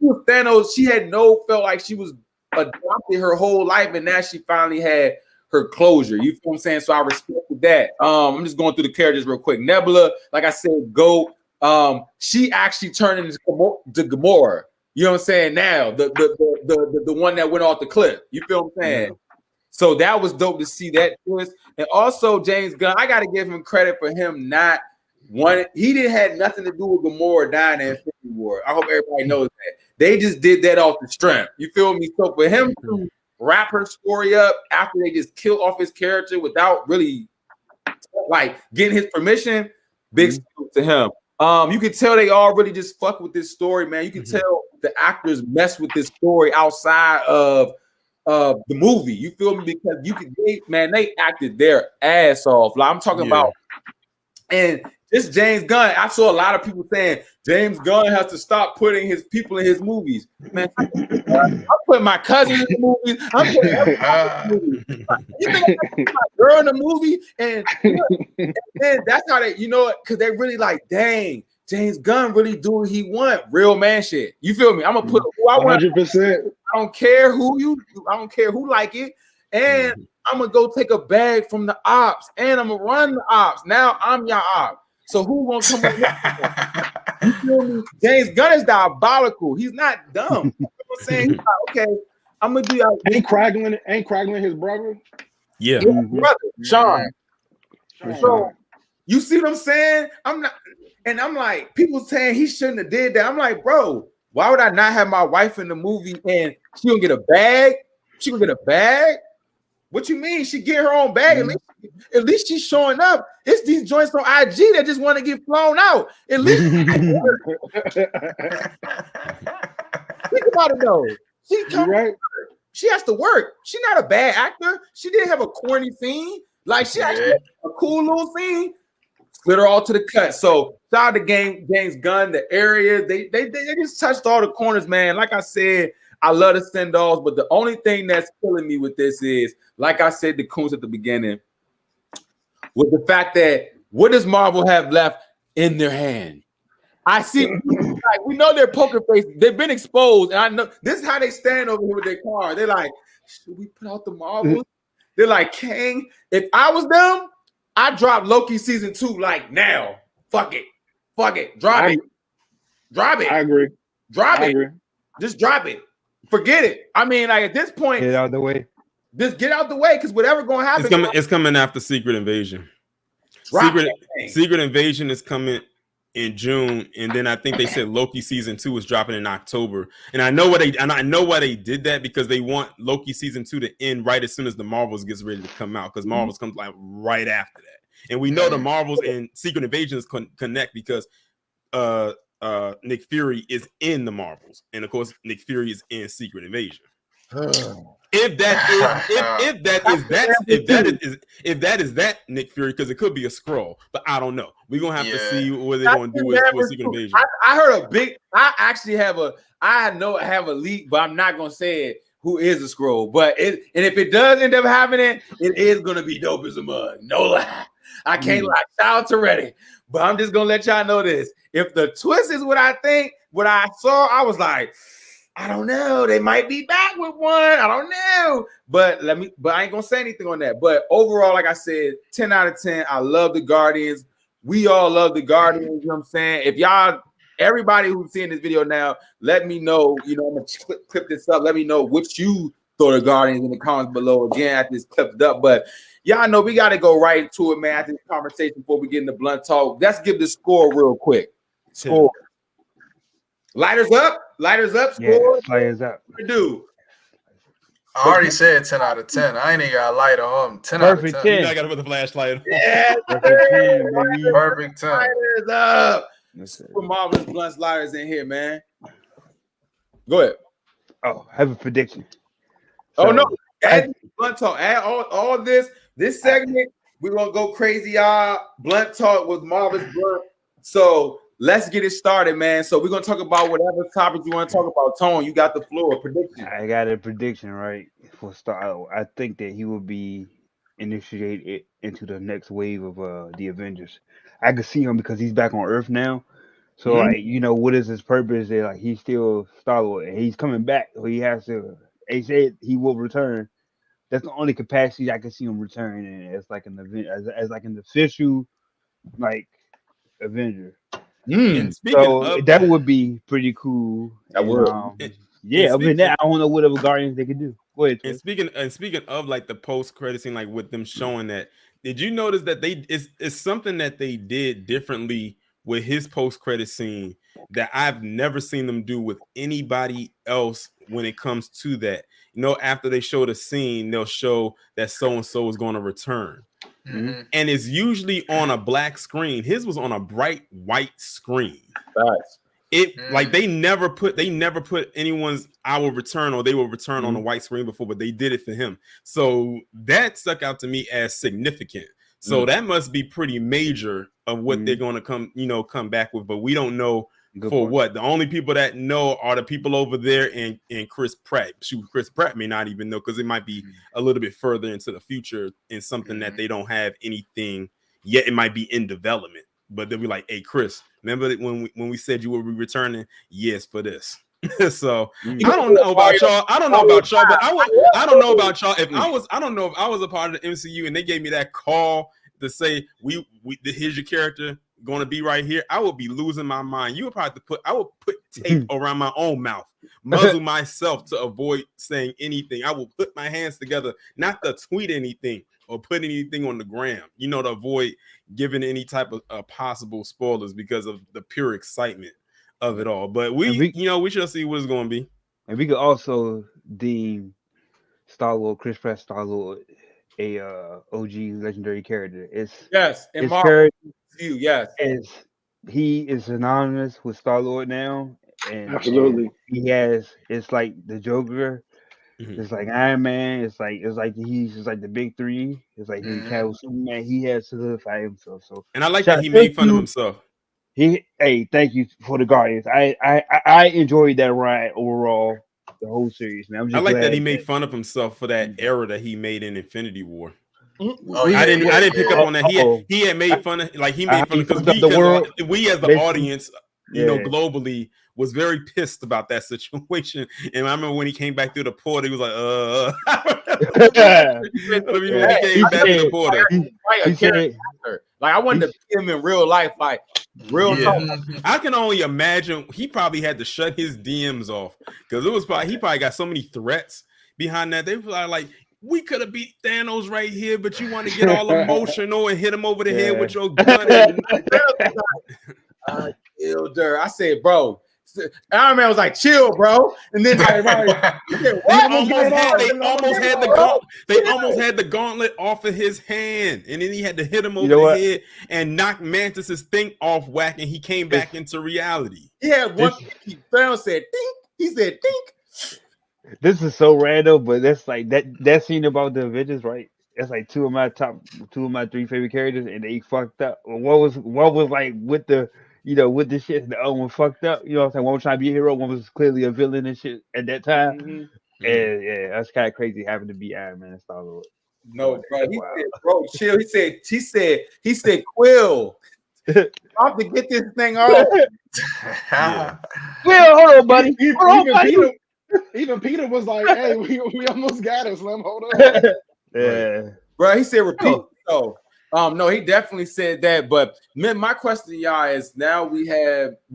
A: Thanos. She had felt like she was adopted her whole life, and now she finally had her closure. You feel what I'm saying? So I respected that. I'm just going through the characters real quick. Nebula, like I said, GOAT. She actually turned into Gamora. You know what I'm saying? Now the one that went off the cliff. You feel what I'm saying? So that was dope to see that twist. And also James Gunn, I got to give him credit for him not wanting. He didn't have nothing to do with Gamora dying in Infinity War. I hope everybody knows that. They just did that off the strength. You feel me? So for him to wrap her story up after they just kill off his character without really like getting his permission, big salute to him. You can tell they all really just fuck with this story, man. You can tell the actors mess with this story outside of the movie. You feel me? Because they acted their ass off. Like I'm talking about, and this James Gunn, I saw a lot of people saying James Gunn has to stop putting his people in his movies. Man, I'm putting my cousin in the movies. I'm putting everybody in the movies. You think I put my girl in the movie? And then that's how they, because they really like, dang, James Gunn really do what he want. Real man shit. You feel me? I'm gonna put who I want.
E: 100%.
A: I don't care who like it. And I'm gonna go take a bag from the ops, and I'm gonna run the ops. Now I'm your op. So who won't come with you feel me? James Gunn is diabolical. He's not dumb. You know what I'm saying? He's like, okay, I'm gonna do that.
E: Ain't Kraglin his brother?
D: Yeah.
A: Brother, Sean. So you see what I'm saying? I'm like, people saying he shouldn't have did that. I'm like, bro, why would I not have my wife in the movie and she gonna get a bag? She gonna get a bag? What you mean? She get her own bag. At least she's showing up. It's these joints on IG that just want to get flown out. At least think about it though. She has to work. She's not a bad actor. She didn't have a corny scene. Like she actually had a cool little scene. Split her all to the cut. So shout out to James Gunn, the area. They just touched all the corners, man. Like I said, I love the send-offs, but the only thing that's killing me with this is, like I said to Coons at the beginning, with the fact that what does Marvel have left in their hand? I see, like, we know they're poker face. They've been exposed, and I know this is how they stand over here with their car. They're like, should we put out the Marvels? They're like, King, if I was them, I drop Loki season 2 like now. Fuck it. Drop it.
E: I agree.
A: Drop it. Just drop it. Forget it. I mean, like at this point,
C: get out the way.
A: Just get out the way, because whatever gonna happen.
D: It's coming after Secret Invasion. Secret Invasion is coming in June, and then I think they said Loki season 2 is dropping in October. And I know why they did that, because they want Loki season 2 to end right as soon as the Marvels gets ready to come out, because Marvels comes like right after that. And we know the Marvels and Secret Invasions connect because Nick Fury is in the Marvels, and of course Nick Fury is in Secret Invasion. If that is that Nick Fury, because it could be a scroll, but I don't know. We're gonna have to see what they're gonna do with Secret Invasion.
A: I heard I know I have a leak, but I'm not gonna say it. Who is a scroll? But if it does end up happening, it is gonna be dope as a mug. No lie. I can't lie. Shout out to Reddit. But I'm just gonna let y'all know this. If the twist is what I think, what I saw, I was like, I don't know. They might be back with one. I don't know. But I ain't gonna say anything on that. But overall, like I said, 10 out of 10. I love the Guardians. We all love the Guardians. You know what I'm saying? If y'all, everybody who's seeing this video now, let me know. You know, I'm gonna clip this up. Let me know what you thought of Guardians in the comments below. Again, after this clipped up. But y'all know we got to go right to it, man. After this conversation, before we get into blunt talk, let's give the score real quick. Score. Lighters up. Score.
C: Yeah, lighters up.
A: Do.
B: I already said 10 out of 10. I ain't even got a lighter on. 10
C: Perfect
B: out of 10.
C: 10.
D: You know I got to put the flashlight on.
A: Yeah,
B: Perfect 10.
A: Lighters up. Super marvelous blunts lighters in here, man. Go ahead.
C: Oh, I have a prediction.
A: Oh no, add blunt talk. Add all this segment. We're gonna go crazy, y'all. Blunt talk with Marvelous Blunt. So let's get it started, man. So we're gonna talk about whatever topic you want to talk about. Tone, you got the floor. Prediction.
C: I got a prediction, right? For start, I think that he will be initiated into the next wave of the Avengers. I could see him because he's back on Earth now. So like, you know, what is his purpose? That like he's still Star-Lord and he's coming back. So he has to. They said he will return. That's the only capacity I can see him returning as like an event, as like an official like Avenger.
D: And
C: so that would be pretty cool.
A: That would.
C: Yeah, I mean, I don't know what other Guardians they could do. Go ahead.
D: And speaking of like the post-credit scene, like with them showing that, did you notice that it's something that they did differently with his post-credit scene that I've never seen them do with anybody else when it comes to that? You know, after they show the scene, they'll show that so-and-so is going to return. Mm-hmm. And it's usually on a black screen. His was on a bright white screen.
A: Nice.
D: Like they never put anyone's "I will return" or "they will return" on a white screen before, but they did it for him. So that stuck out to me as significant. So that must be pretty major of what they're going to come back with. But we don't know what. The only people that know are the people over there and Chris Pratt. Shoot, Chris Pratt may not even know because it might be a little bit further into the future in something that they don't have anything yet. It might be in development. But they'll be like, "Hey, Chris, remember that when we said you will be returning? Yes, for this." So I don't know about y'all. But I don't know about y'all. If I don't know if I was a part of the MCU and they gave me that call to say here's your character going to be right here, I would be losing my mind. You would probably I would put tape around my own mouth, muzzle myself to avoid saying anything. I will put my hands together, not to tweet anything or put anything on the gram, to avoid giving any type of possible spoilers because of the pure excitement of it all. But we shall see what it's going to be.
C: And we could also deem Star-Lord, Chris Pratt Star-Lord, a OG legendary character.
A: In Marvel,
C: he is synonymous with Star-Lord now, and
E: absolutely
C: it's like the Joker. It's like Iron Man. It's like he's just like the big three. It's like he has Superman. He has solidified himself. So,
D: and I like that he made fun of himself.
C: Thank you for the Guardians. I enjoyed that ride overall, the whole series, man. I
D: like that he made fun of himself for that error that he made in Infinity War. I didn't pick up on that. He had made fun of because we as the audience, globally, was very pissed about that situation. And I remember when he came back through the portal, he was like,
A: write a character. Like I wanted to be him in real life, like real talk.
D: I can only imagine he probably had to shut his DMs off because it was probably he probably got so many threats behind that. They were like, we could have beat Thanos right here, but you want to get all emotional and hit him over the head with your gun.
A: I killed her. I said, bro. Iron Man was like, chill, bro. And then they almost had the gauntlet off of his hand. And then he had to hit him over the head and knock Mantis's thing off whack, and he came back into reality. Yeah, one Thanos said, dink. He said, dink.
C: This is so random, but that's like that scene about the Avengers, right? That's like two of my 3 favorite characters, and they fucked up. What was like with the with the shit, the other one fucked up. You know what I'm saying? One was trying to be a hero, one was clearly a villain and shit at that time. Mm-hmm. And yeah, that's kind of crazy having to be Iron Man and Star-Lord.
A: No, bro. He said, bro, chill. He said, Quill. I'm to get this thing off.
C: Quill, hold on, buddy.
E: Even Peter was like, hey, we almost got it, Slim. Hold on.
C: Yeah.
A: Bro, he said repeat. So no, he definitely said that. But my question to y'all is now we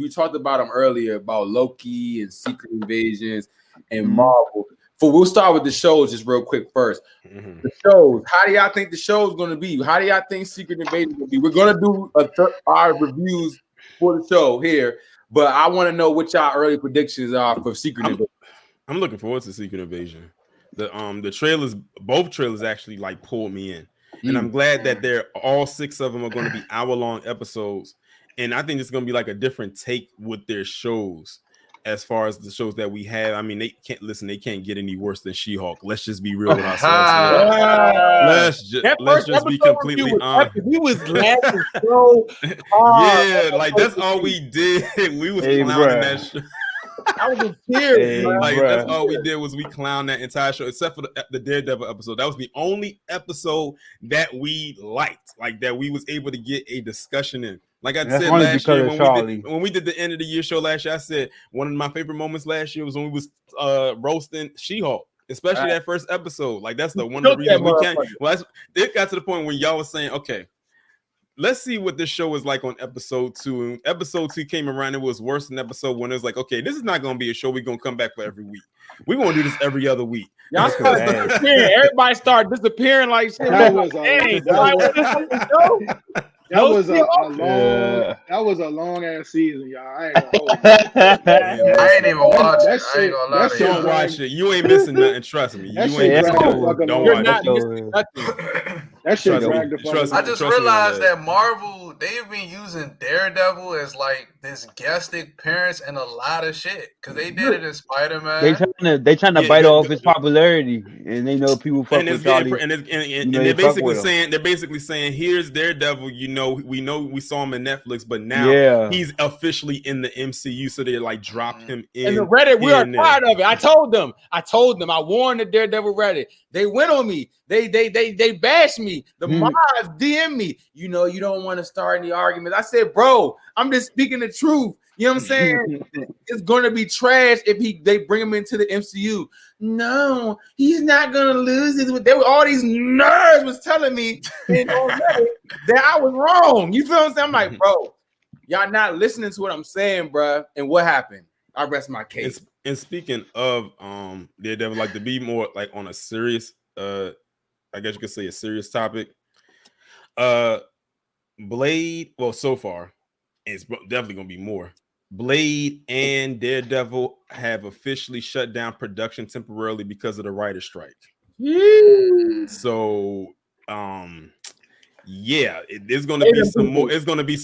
A: talked about them earlier about Loki and Secret Invasions and Marvel. We'll start with the shows just real quick first. The shows. How do y'all think the show's going to be? How do y'all think Secret Invasion will be? We're going to do our reviews for the show here, but I want to know what y'all early predictions are for Secret Invasion.
D: I'm looking forward to Secret Invasion. The trailers, both trailers actually like pulled me in. And I'm glad that all 6 of them are going to be hour-long episodes. And I think it's going to be like a different take with their shows as far as the shows that we have. I mean, they can't get any worse than She-Hulk. Let's just be real with ourselves. Let's just be completely honest.
A: We was laughing so hard.
D: Yeah, like that's all we did. We was clowning that show.
A: I was in tears.
D: That's all we did was we clowned that entire show, except for the Daredevil episode. That was the only episode that we liked, like that we was able to get a discussion in. Like I said last year when we did the end of the year show last year, I said one of my favorite moments last year was when we was roasting She-Hulk, especially that first episode. Like that's the one of the reasons we can't. Well, it got to the point when y'all was saying, okay, let's see what this show is like on episode 2. And episode 2 came around, it was worse than episode 1. It was like, okay, this is not going to be a show we're going to come back for every week. We're going to do this every other week.
A: Y'all started disappearing. Everybody started disappearing like shit.
E: That was a long ass season, y'all. I
B: ain't even watch it. I ain't gonna lie to you.
D: Don't watch it. You ain't missing nothing. Trust me. You ain't missing nothing. Don't watch it.
E: That shit dragged the fuck.
B: I just realized that Marvel, they've been using Daredevil as like this guested appearance and a lot of shit because they did it in Spider-Man.
C: They trying to bite off his popularity, and they know people fuck with Charlie.
D: And they're basically saying, here's Daredevil. We saw him in Netflix, but now he's officially in the MCU. So they like dropped him in.
A: And the Reddit, we are tired of it. I told them. I warned the Daredevil Reddit. They went on me. They bashed me. The mods DM me. You don't want to start any arguments. I said, bro, I'm just speaking the truth. You know what I'm saying? It's going to be trash if they bring him into the MCU. No, he's not going to lose it. All these nerds was telling me that I was wrong. You feel what I'm saying? I'm like, bro, y'all not listening to what I'm saying, bro. And what happened? I rest my case.
D: And speaking of Daredevil, like to be more like on a serious I guess you could say a serious topic. Blade, well, so far, it's definitely gonna be more. Blade and Daredevil have officially shut down production temporarily because of the writer's strike. So there's gonna be some more. It's gonna be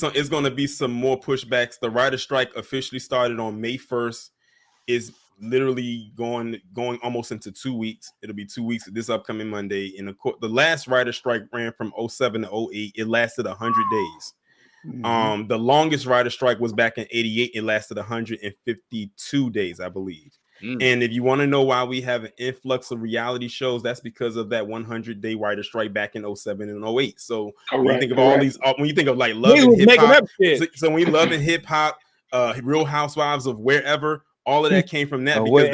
D: some more pushbacks. The writer's strike officially started on May 1st. Is literally going almost into 2 weeks. It'll be 2 weeks this upcoming Monday. And the last writer strike ran from 07 to 08. It lasted 100 days. The longest writer strike was back in 88. It lasted 152 days, I believe. And if you want to know why we have an influx of reality shows, that's because of that 100-day writer strike back in 07 and 08. So when you think of all these, when you think of like Love and Hip Hop, so when you Love and Hip Hop, Real Housewives of wherever, all of that came from that because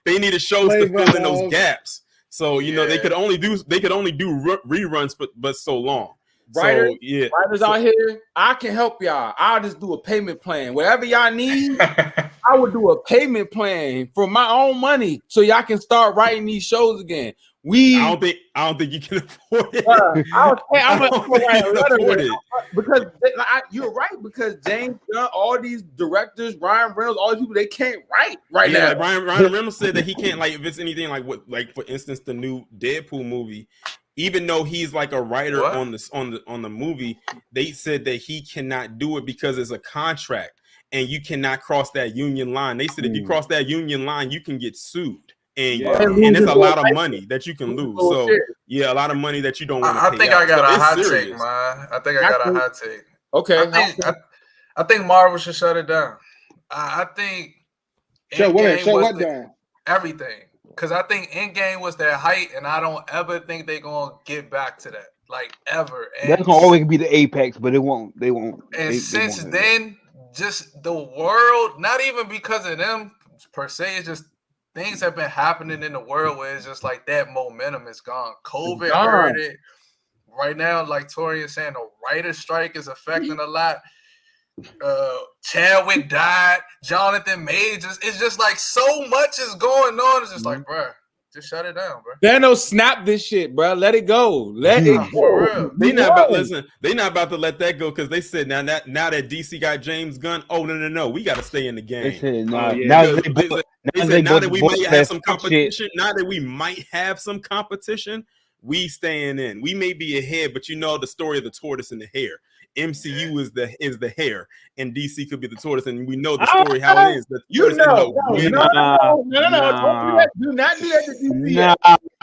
D: they needed shows to fill in those gaps. So you know they could only do reruns, but so long.
A: Writers,
D: so
A: writers out here, I can help y'all. I'll just do a payment plan. Whatever y'all need, I would do a payment plan for my own money so y'all can start writing these shows again.
D: I don't think you can afford it.
A: I'm gonna write a letter because you're right, because James Gunn, all these directors, Ryan Reynolds, all these people, they can't write now.
D: Like Ryan Reynolds said that he can't, like, if it's anything like for instance the new Deadpool movie, even though he's like a writer on the movie, they said that he cannot do it because it's a contract and you cannot cross that union line. They said if you cross that union line, you can get sued. And it's a lot of money that you can lose. So a lot of money that you don't want to pay.
B: I think I got a hot take, man. I think I got a hot take.
A: Okay.
B: I think Marvel should shut it down. I think
E: shut what down?
B: Everything. Because I think Endgame was their height, and I don't ever think they're gonna get back to that. Like ever. And
C: that's gonna always be the apex, but they won't.
B: And since then, just the world, not even because of them per se, it's just things have been happening in the world where it's just like that momentum is gone. COVID hurt it. Right now, like Tori is saying, the writer's strike is affecting a lot. Chadwick died. Jonathan Majors. It's just like so much is going on. It's just like, bro, just shut it down, bro.
A: Thanos snap this shit, bro. Let it go. Let it go.
B: For real.
D: They not about to let that go because they said now that DC got James Gunn. Oh no, we got to stay in the game.
C: They said, now
D: that we might have some competition. Now that we might have some competition, we staying in. We may be ahead, but you know the story of the tortoise and the hare. MCU is the hare, and DC could be the tortoise, and we know the story how it is. The
A: no. Do not do that to DC.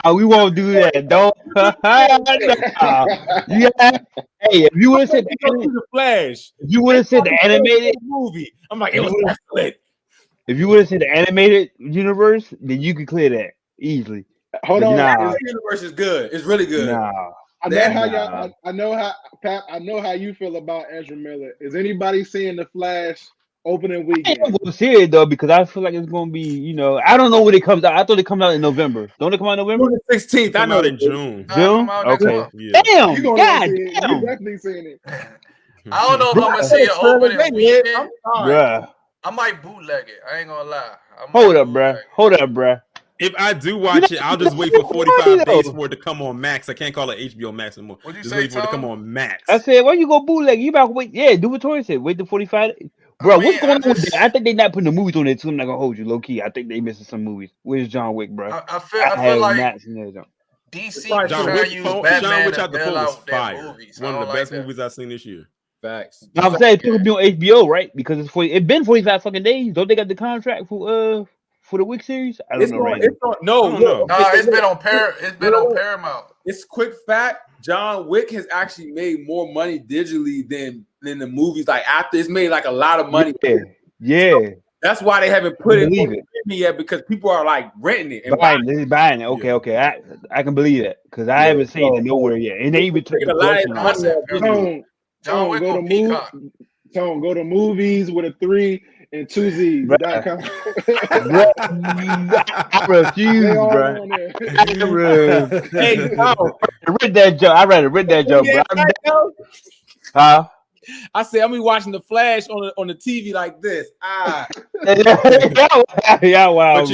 C: Nah, we won't do that. Don't. Hey, if you would have said
A: the Flash,
C: if you would have said the animated
A: movie, I'm like, it was excellent.
C: If you would have said the animated universe, then you could clear that easily.
E: Hold on,
A: the universe is good. It's really good.
E: I know how you feel about Ezra Miller. Is anybody seeing the Flash opening weekend?
C: I'm gonna see it though because I feel like it's gonna be, I don't know when it comes out. I thought it comes out in November. Don't it come out in November?
A: 16th. I know
D: in June.
C: June? Okay.
D: Yeah.
C: Damn.
E: You definitely seeing it.
B: I don't know if I'm gonna see it opening weekend.
C: Bruh.
B: I might bootleg it. I ain't gonna lie.
C: Hold up, bruh.
D: If I do watch it, I'll just wait for 45 days for it to come on Max. I can't call it HBO Max anymore.
B: What'd you
D: just
B: say,
D: wait for it to come on Max.
C: I said, why you go bootleg? You about to wait? Yeah, do what Tori said. Wait the 45 days. Bro, what's going on with that? I think they not putting the movies on there too. I'm not gonna hold you low key. I think they missing some movies. Where's John Wick, bro?
B: I feel like
D: John
B: DC trying
D: Wick,
B: to use Batman
D: John Wick
B: to bail out their
D: fire.
B: movies.
D: One of the best movies I've seen this year.
A: Facts.
C: I'm saying it's gonna be on HBO, right? Because it's been 45 fucking days. Don't they got the contract for the Wick series? I don't know.
A: No,
B: it's been on Paramount.
A: It's quick fact. John Wick has actually made more money digitally than the movies. Like after it's made like a lot of money.
C: Yeah.
A: So that's why they haven't put it on yet, because people are like renting it and
C: buying it. Okay. I can believe that because I haven't seen it nowhere yet. And they even took
A: a lot of money.
B: John Wick on Peacock.
E: Go to movies with a 3 and 2 Z's.
C: I refuse, bro.
A: Hey,
C: read that joke. I rather read that joke, bro. Huh?
A: I said I'm be watching the Flash on the TV like this.
C: Yeah, wow.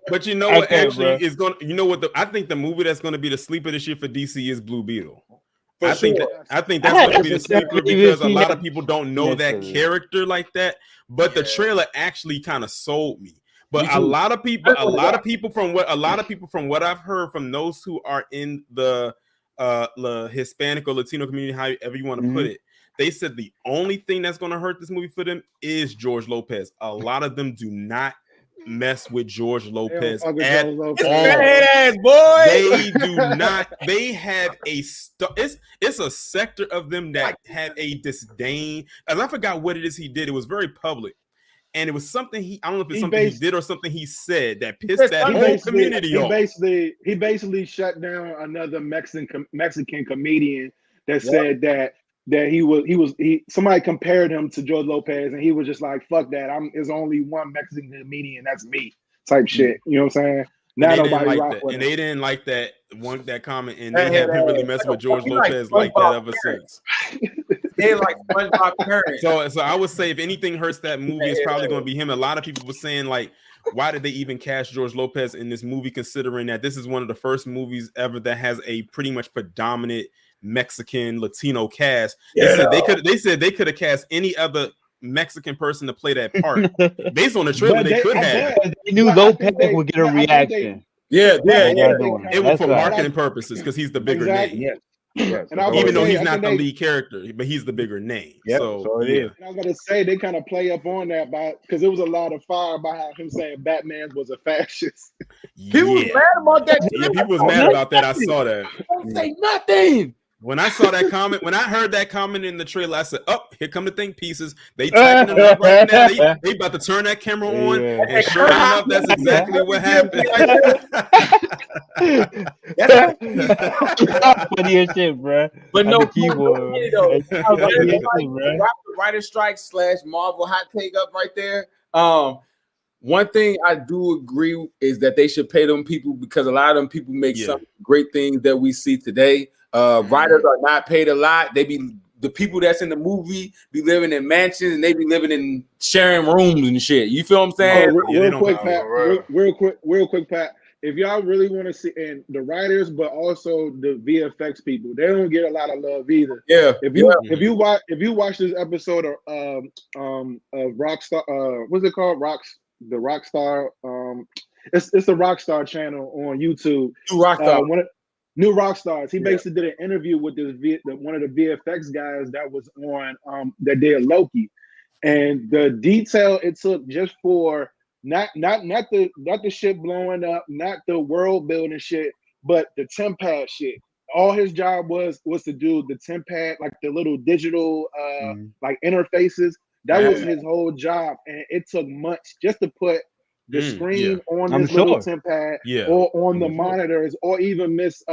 D: But you know what? Actually, is going. You know what? I think the movie that's going to be the sleeper this year for DC is Blue Beetle. I think that's going to be the sleeper because a lot of people don't know that character like that. But the trailer actually kind of sold me. But a lot of people from what I've heard from those who are in the Hispanic or Latino community, however you want to put it, they said the only thing that's going to hurt this movie for them is George Lopez. A lot of them do not mess with George Lopez at all. They do not. They have it's a sector of them that have a disdain. And I forgot what it is he did. It was very public. And it was something I don't know if it's something he did or something he said that pissed that whole community off.
E: He basically shut down another Mexican comedian that said that somebody compared him to George Lopez and he was just like, fuck that. There's only one Mexican comedian, that's me type shit. You know what I'm saying? Now
D: and they didn't
E: nobody
D: like
E: rock
D: that.
E: with
D: And
E: him.
D: they didn't like that comment, and they haven't really messed with George Lopez like that ever since.
A: They like SpongeBob parents.
D: So I would say if anything hurts that movie, it's probably going to be him. A lot of people were saying like, why did they even cast George Lopez in this movie, considering that this is one of the first movies ever that has a pretty much predominant Mexican Latino cast. They said they could have cast any other Mexican person to play that part. Based on the trailer, they could have.
C: They knew Lopez would get a reaction.
D: It was for marketing purposes because he's the bigger name.
C: Yes.
D: Even though he's not the lead character, but he's the bigger name.
C: Yep,
D: so
C: it is.
E: And I was gonna say they kind of play up on that because it was a lot of fire about him saying Batman was a fascist.
A: People was mad about that.
D: Yeah, people was mad about that. I saw that.
A: Don't say nothing.
D: When I saw that comment, when I heard that comment in the trailer, I said, "Oh, here come the think pieces." They typing it up right now. They about to turn that camera on, and sure enough, that's exactly what happened.
C: Funny as shit, bro.
A: But no,
C: keyboard.
A: Writer strike / Marvel hot take up right there. One thing I do agree is that they should pay them people because a lot of them people make some great things that we see today. Writers are not paid a lot. They be the people that's in the movie be living in mansions and they be living in sharing rooms and shit. You feel what I'm saying?
E: Real quick, Pat. If y'all really want to see, and the writers, but also the VFX people, they don't get a lot of love either.
A: Yeah.
E: If you watch this episode of Rockstar, what's it called? The Rockstar. It's the Rockstar channel on YouTube. New Rockstars. He basically did an interview with one of the VFX guys that was on that did Loki, and the detail it took just for not the shit blowing up, not the world building shit, but the TemPad shit. All his job was to do the TemPad, like the little digital like interfaces. That was his whole job, and it took months just to put the screen on this little TemPad or on the monitors or even miss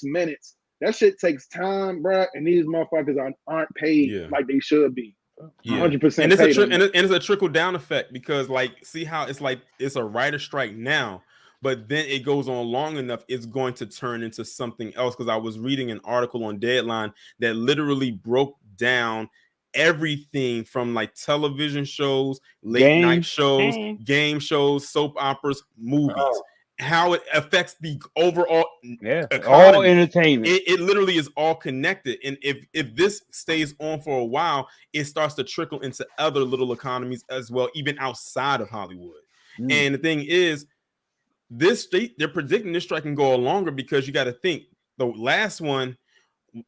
E: minutes. That shit takes time, bro. And these motherfuckers aren't paid like they should be. 100%.
D: And it's a trickle down effect because see how it's a writer strike now, but then it goes on long enough, it's going to turn into something else. Because I was reading an article on Deadline that literally broke down everything from television shows, late night shows, game shows, soap operas, movies, how it affects the overall economy.
C: All entertainment.
D: It literally is all connected. And if this stays on for a while, it starts to trickle into other little economies as well, even outside of Hollywood. And the thing is, they're predicting this strike can go longer because you got to think the last one,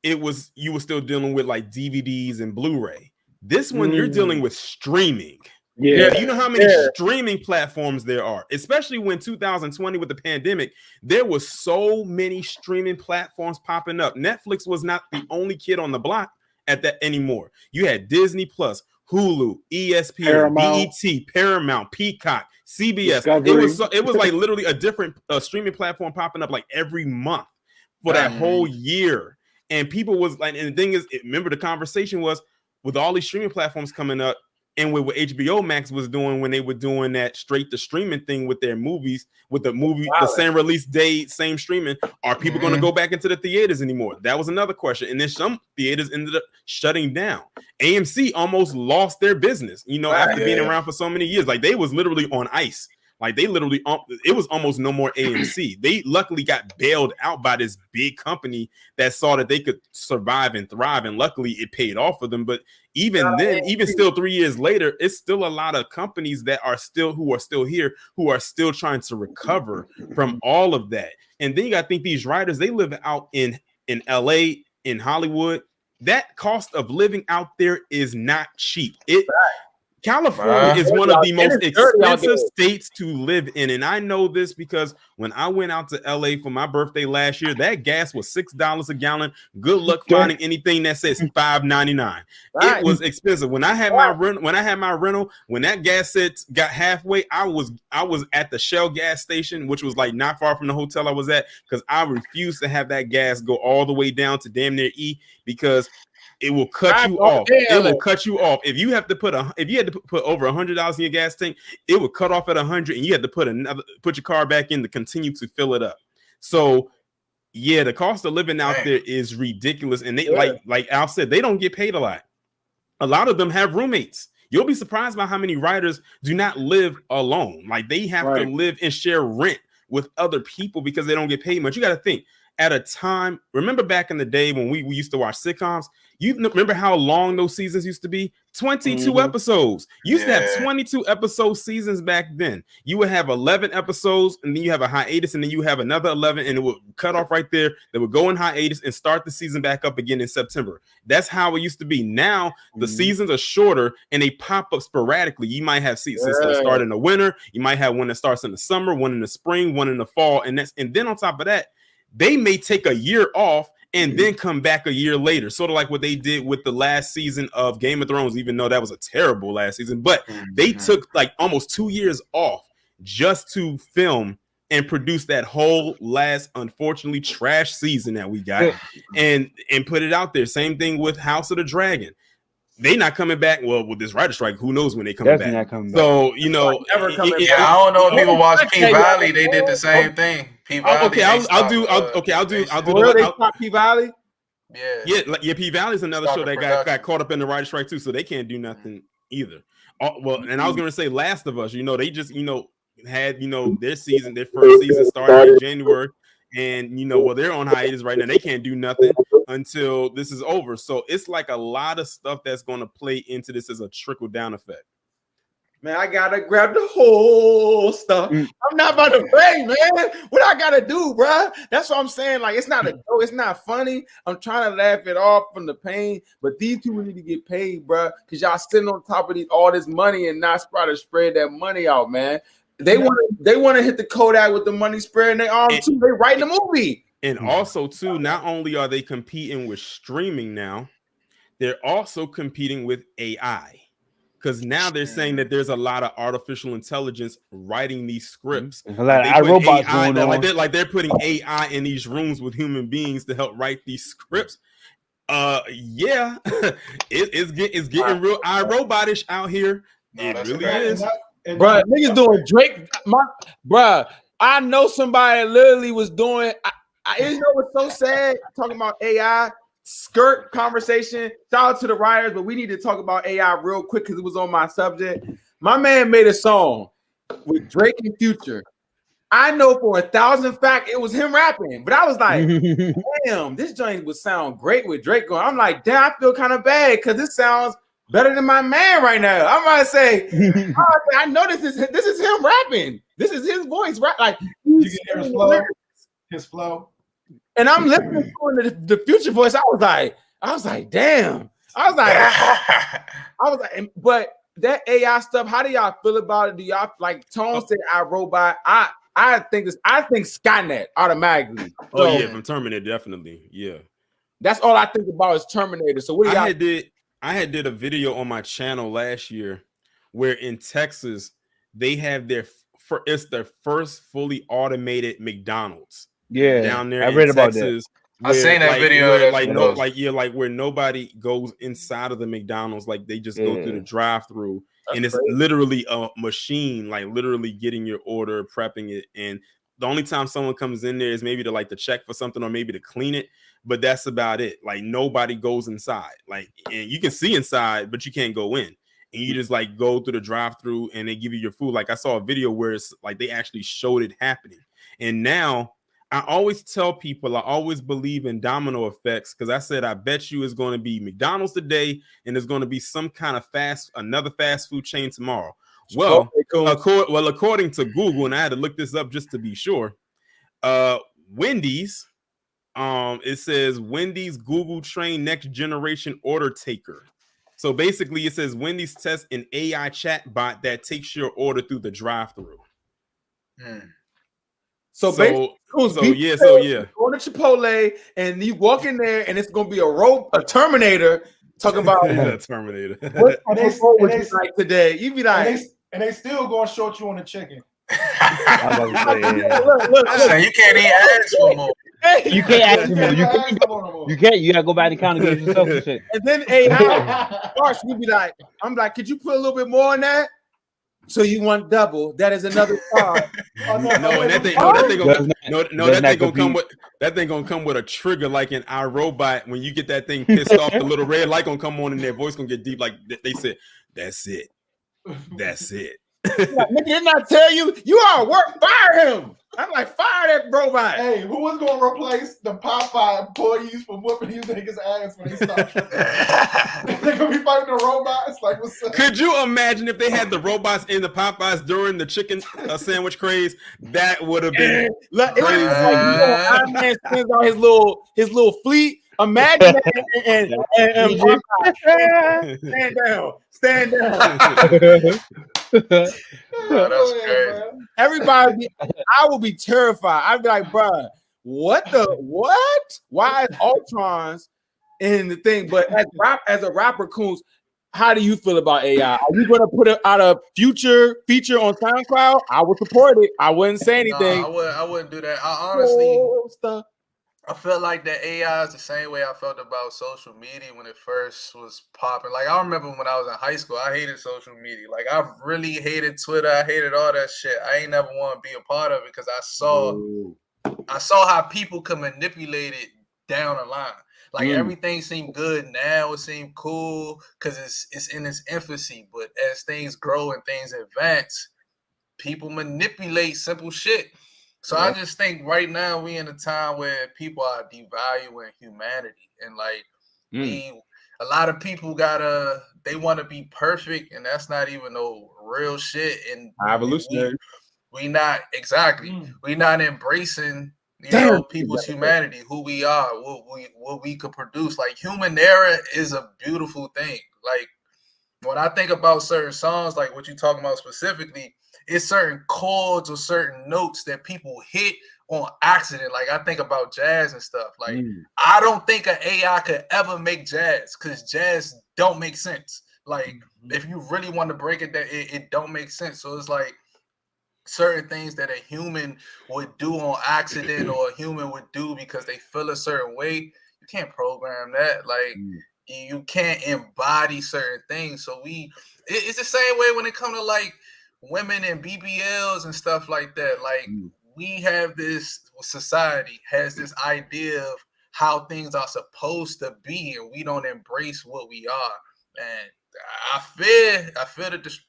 D: you were still dealing with DVDs and Blu-ray. This one you're dealing with streaming. Yeah, you know how many streaming platforms there are, especially when 2020 with the pandemic, there was so many streaming platforms popping up. Netflix was not the only kid on the block at that anymore. You had Disney Plus, Hulu, ESPN, BET, Paramount, Peacock, CBS. Discovery. It was literally a different streaming platform popping up every month for that whole year. And people was and the thing is, remember the conversation was with all these streaming platforms coming up and with what HBO Max was doing when they were doing that straight to streaming thing with their movies, with the same release date, same streaming. Are people going to go back into the theaters anymore? That was another question. And then some theaters ended up shutting down. AMC almost lost their business, after being around for so many years. They was literally on ice. It was almost no more AMC. They luckily got bailed out by this big company that saw that they could survive and thrive, and luckily it paid off for them. But even then, even still 3 years later, it's still a lot of companies that are still here, who are still trying to recover from all of that. And then you got to think these writers, they live out in LA, in Hollywood. That cost of living out there is not cheap. California is one of the most expensive states to live in. And I know this because when I went out to LA for my birthday last year, that gas was $6 a gallon. Good luck finding anything that says $5.99. It was expensive. When I had my rental, when that gas got halfway, I was at the Shell gas station, which was not far from the hotel I was at, because I refused to have that gas go all the way down to damn near E, because it will cut you off. It will cut you off. If you have to put over $100 in your gas tank, it will cut off at 100, and you have to put your car back in to continue to fill it up. So yeah, the cost of living out there is ridiculous, and they like Al said, they don't get paid a lot. A lot of them have roommates. You'll be surprised by how many writers do not live alone. Like they have to live and share rent with other people because they don't get paid much. You got to think at a time. Remember back in the day when we used to watch sitcoms? You remember how long those seasons used to be? 22 episodes. You used to have 22 episode seasons back then. You would have 11 episodes, and then you have a hiatus, and then you have another 11, and it would cut off right there. They would go in hiatus and start the season back up again in September. That's how it used to be. Now the seasons are shorter, and they pop up sporadically. You might have seasons that start in the winter. You might have one that starts in the summer, one in the spring, one in the fall, and then on top of that, they may take a year off and then come back a year later, sort of like what they did with the last season of Game of Thrones, even though that was a terrible last season. But they took like almost 2 years off just to film and produce that whole last, unfortunately, trash season that we got and put it out there. Same thing with House of the Dragon. They not coming back. Well, with this writer strike, who knows when they come back? So you know,
B: I don't know if people watch P-Valley. They did the same thing.
D: P-Valley. I'll do.
A: P-Valley.
D: Yeah. P-Valley is another show that got caught up in the writer strike too, so they can't do nothing either. Well, and I was gonna say, Last of Us. You know, they just had their season, their first season started in January. And they're on hiatus right now. They can't do nothing until this is over. So it's like a lot of stuff that's going to play into this as a trickle down effect.
A: Man, I gotta grab the whole stuff. I'm not about to pay, man. What I gotta do, bro? That's what I'm saying. Like, it's not a joke. It's not funny. I'm trying to laugh it off from the pain, but these people need to get paid, bro, because y'all sitting on top of all this money and not try to spread that money out, man. They want to hit the Kodak with the money spread in their arm too. They write the movie.
D: And also too, not only are they competing with streaming now, they're also competing with AI. Because now they're saying that there's a lot of artificial intelligence writing these scripts.
C: A lot of robots going on.
D: Like they're putting AI in these rooms with human beings to help write these scripts. It's getting real iRobotish out here. It really is.
A: Bro, niggas doing Drake. Bruh, I know somebody literally was doing. You know what's so sad? Talking about AI skirt conversation. Shout out to the writers, but we need to talk about AI real quick because it was on my subject. My man made a song with Drake and Future. I know for 1,000 fact it was him rapping, but I was like, damn, this joint would sound great with Drake going. I'm like, damn, I feel kind of bad because this sounds better than my man right now. I'm gonna say, I know this is him rapping. This is his voice, right? Like
F: you can hear his flow.
A: And I'm listening to the Future voice. I was like, damn. But that AI stuff. How do y'all feel about it? Do y'all like Tone said iRobot? I think Skynet automatically.
D: So, from Terminator, definitely. Yeah,
A: that's all I think about is Terminator. So what do y'all?
D: I had did a video on my channel last year where in Texas they have their first fully automated McDonald's.
C: Yeah,
D: down there.
C: I read about that.
B: I seen that video.
D: Where nobody goes inside of the McDonald's, like they just go through the drive-through, and it's literally a machine, like literally getting your order, prepping it, and the only time someone comes in there is maybe to check for something or maybe to clean it, but that's about it. Like nobody goes inside, like, and you can see inside, but you can't go in. And you just like go through the drive-through and they give you your food. Like I saw a video where it's like they actually showed it happening, and now. I always tell people I always believe in domino effects because I said I bet you it's going to be McDonald's today and there's going to be some kind of another fast food chain tomorrow. Well, according to Google, and I had to look this up just to be sure. Wendy's, it says Wendy's Google train next generation order taker. So basically, it says Wendy's tests an AI chatbot that takes your order through the drive-through.
A: So yeah. Going to Chipotle and you walk in there and it's gonna be a Terminator talking about
D: a Terminator.
A: What was like today? You be like,
F: and they still gonna short you on the chicken.
B: Look, you can't even ask no more.
C: You can't ask him. You can't. You gotta go back and count against yourself and shit.
A: And then AI, Marsh, we be like, I'm like, could you put a little bit more on that? So you want double? That is another car.
D: No, and that thing gonna come with a trigger like in iRobot. When you get that thing pissed off, the little red light gonna come on, and their voice gonna get deep. Like they said, that's it. That's it.
A: Like, nigga, didn't I tell you? You are at work. Fire him. I'm like, fire that robot.
F: Hey, who was going to replace the Popeye employees for whooping these niggas' ass when they stop? They're going to be fighting the robots? Like, what's up?
D: Could you imagine if they had the robots in the Popeyes during the chicken sandwich craze? That would have been crazy.
A: Iron Man spins out his little fleet. Imagine that and stand down.
B: Oh, that's crazy.
A: Everybody, I will be terrified. I'd be like, bro, what? Why is Ultron's in the thing? But as a rapper, Coons, how do you feel about AI? Are you going to put it out a future feature on SoundCloud? I would support it. I wouldn't say anything.
B: No, I wouldn't do that. I honestly, I felt like that AI is the same way I felt about social media when it first was popping. Like, I remember when I was in high school, I hated social media. Like, I really hated Twitter. I hated all that shit. I ain't never want to be a part of it because I saw how people could manipulate it down the line. Like, everything seemed good now. It seemed cool because it's in its infancy. But as things grow and things advance, people manipulate simple shit. So I just think right now we in a time where people are devaluing humanity, and like a lot of people they want to be perfect, and that's not even no real shit. And
A: evolutionary,
B: we not we not embracing people's humanity, who we are, what we could produce. Like, human error is a beautiful thing. Like, when I think about certain songs, like what you're talking about specifically, it's certain chords or certain notes that people hit on accident. Like, I think about jazz and stuff. Like, I don't think an AI could ever make jazz because jazz don't make sense. Like, if you really want to break it down, it don't make sense. So it's like certain things that a human would do on accident or a human would do because they feel a certain way. You can't program that. Like, you can't embody certain things. So it's the same way when it comes to like women and BBLs and stuff like that. Like, we have this society has this idea of how things are supposed to be, and we don't embrace what we are. And I fear that this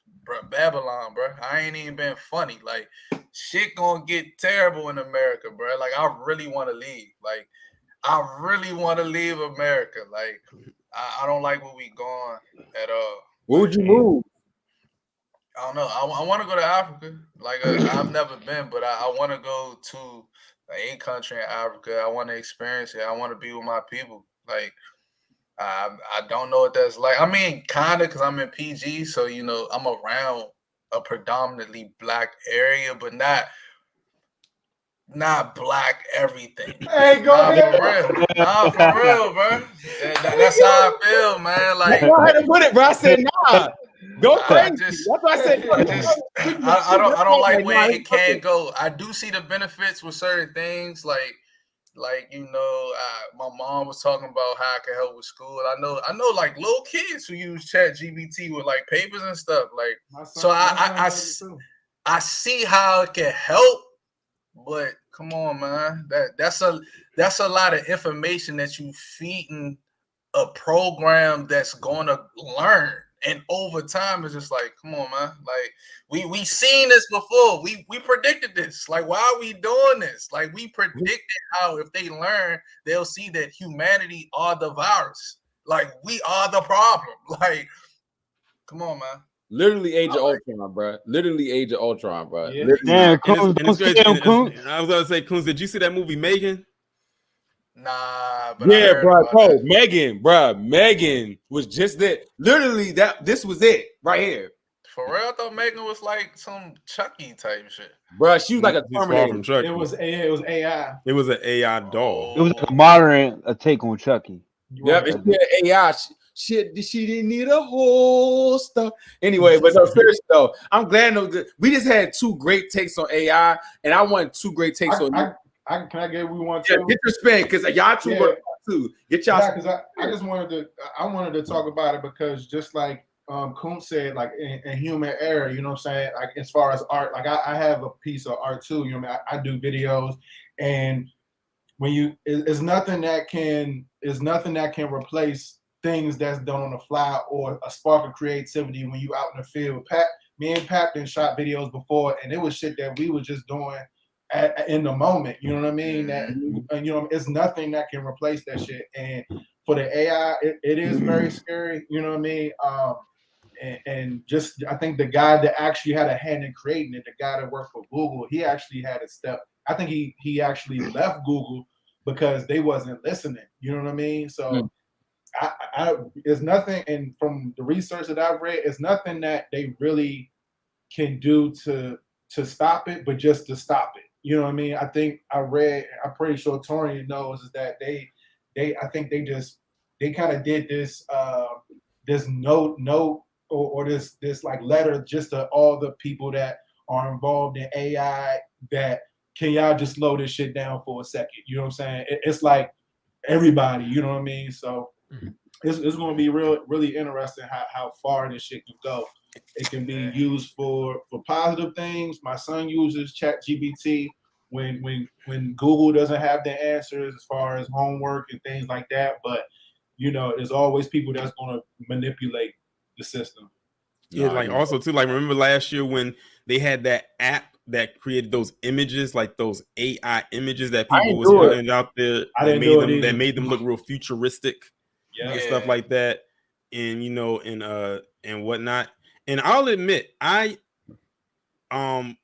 B: Babylon, bro. I ain't even been funny. Like, shit gonna get terrible in America, bro. Like, I really want to leave. Like, I really want to leave America. Like, I don't like where we going at all.
A: Where would you move?
B: I don't know. I want to go to Africa. Like, I've never been, but I want to go to a country in Africa. I want to experience it. I want to be with my people. Like, I don't know what that's like. I mean, kind of, because I'm in PG, so, you know, I'm around a predominantly black area, but not black everything.
F: Hey, go ahead.
B: For real. Nah, for real, bro. That's how I feel, man. Like,
A: go ahead and put it, bro. I said, nah. Go crazy. That's what I said.
B: I don't like where it can go. I do see the benefits with certain things, like you know, my mom was talking about how I can help with school. I know, like little kids who use ChatGPT with like papers and stuff. Like, so I see how it can help, but come on, man, that's a lot of information that you feeding a program that's gonna learn. And over time, it's just like, come on, man. Like, we seen this before. We predicted this. Like, why are we doing this? Like, we predicted how if they learn, they'll see that humanity are the virus. Like, we are the problem. Like, come on, man.
A: Literally Age of Ultron, bro. Literally Age of Ultron, bro.
C: Yeah, Coons,
D: I was gonna say, Coons, did you see that movie Megan?
B: Nah, but
A: yeah, bro. Megan was just that. Literally, this was it right here.
B: For real, I thought Megan was like some Chucky type shit.
A: Bro, she was like a Terminator.
F: It was AI.
D: It was an AI doll.
C: It was like a modern take on Chucky.
A: Yep, it's AI. She didn't need a whole stuff. Anyway, but no, seriously though, I'm glad we just had two great takes on AI, and I want two great takes on.
F: Can I get one
A: Yeah,
F: too?
A: get your spin because y'all two work too. Get y'all.
F: Yeah, because I just wanted to talk about it because just like Kuhn said, like in human error, you know what I'm saying? Like as far as art, like I have a piece of art too. You know what I mean? I do videos, and when it's nothing that can replace things that's done on the fly or a spark of creativity when you out in the field. Me and Pat done shot videos before, and it was shit that we were just doing in the moment. You know what I mean? That it's nothing that can replace that shit. And for the AI, it is very scary. You know what I mean? And just I think the guy that actually had a hand in creating it, the guy that worked for Google, he actually had a step. I think he actually left Google because they wasn't listening. You know what I mean? So it's nothing, and from the research that I've read, it's nothing that they really can do to stop it, but just to stop it. You know what I mean? I think I'm pretty sure Torian knows is that they I think they kind of did this this note or this like letter just to all the people that are involved in AI that can y'all just slow this shit down for a second? You know what I'm saying? It's like everybody, you know what I mean? So it's going to be really interesting how far this shit can go. It can be used for positive things. My son uses ChatGPT when Google doesn't have the answers as far as homework and things like that. But there's always people that's going to manipulate the system.
D: Yeah, like also too, like remember last year when they had that app that created those images, like those AI images that people was putting out there that made them look real futuristic and stuff like that, and and whatnot. And I'll admit, I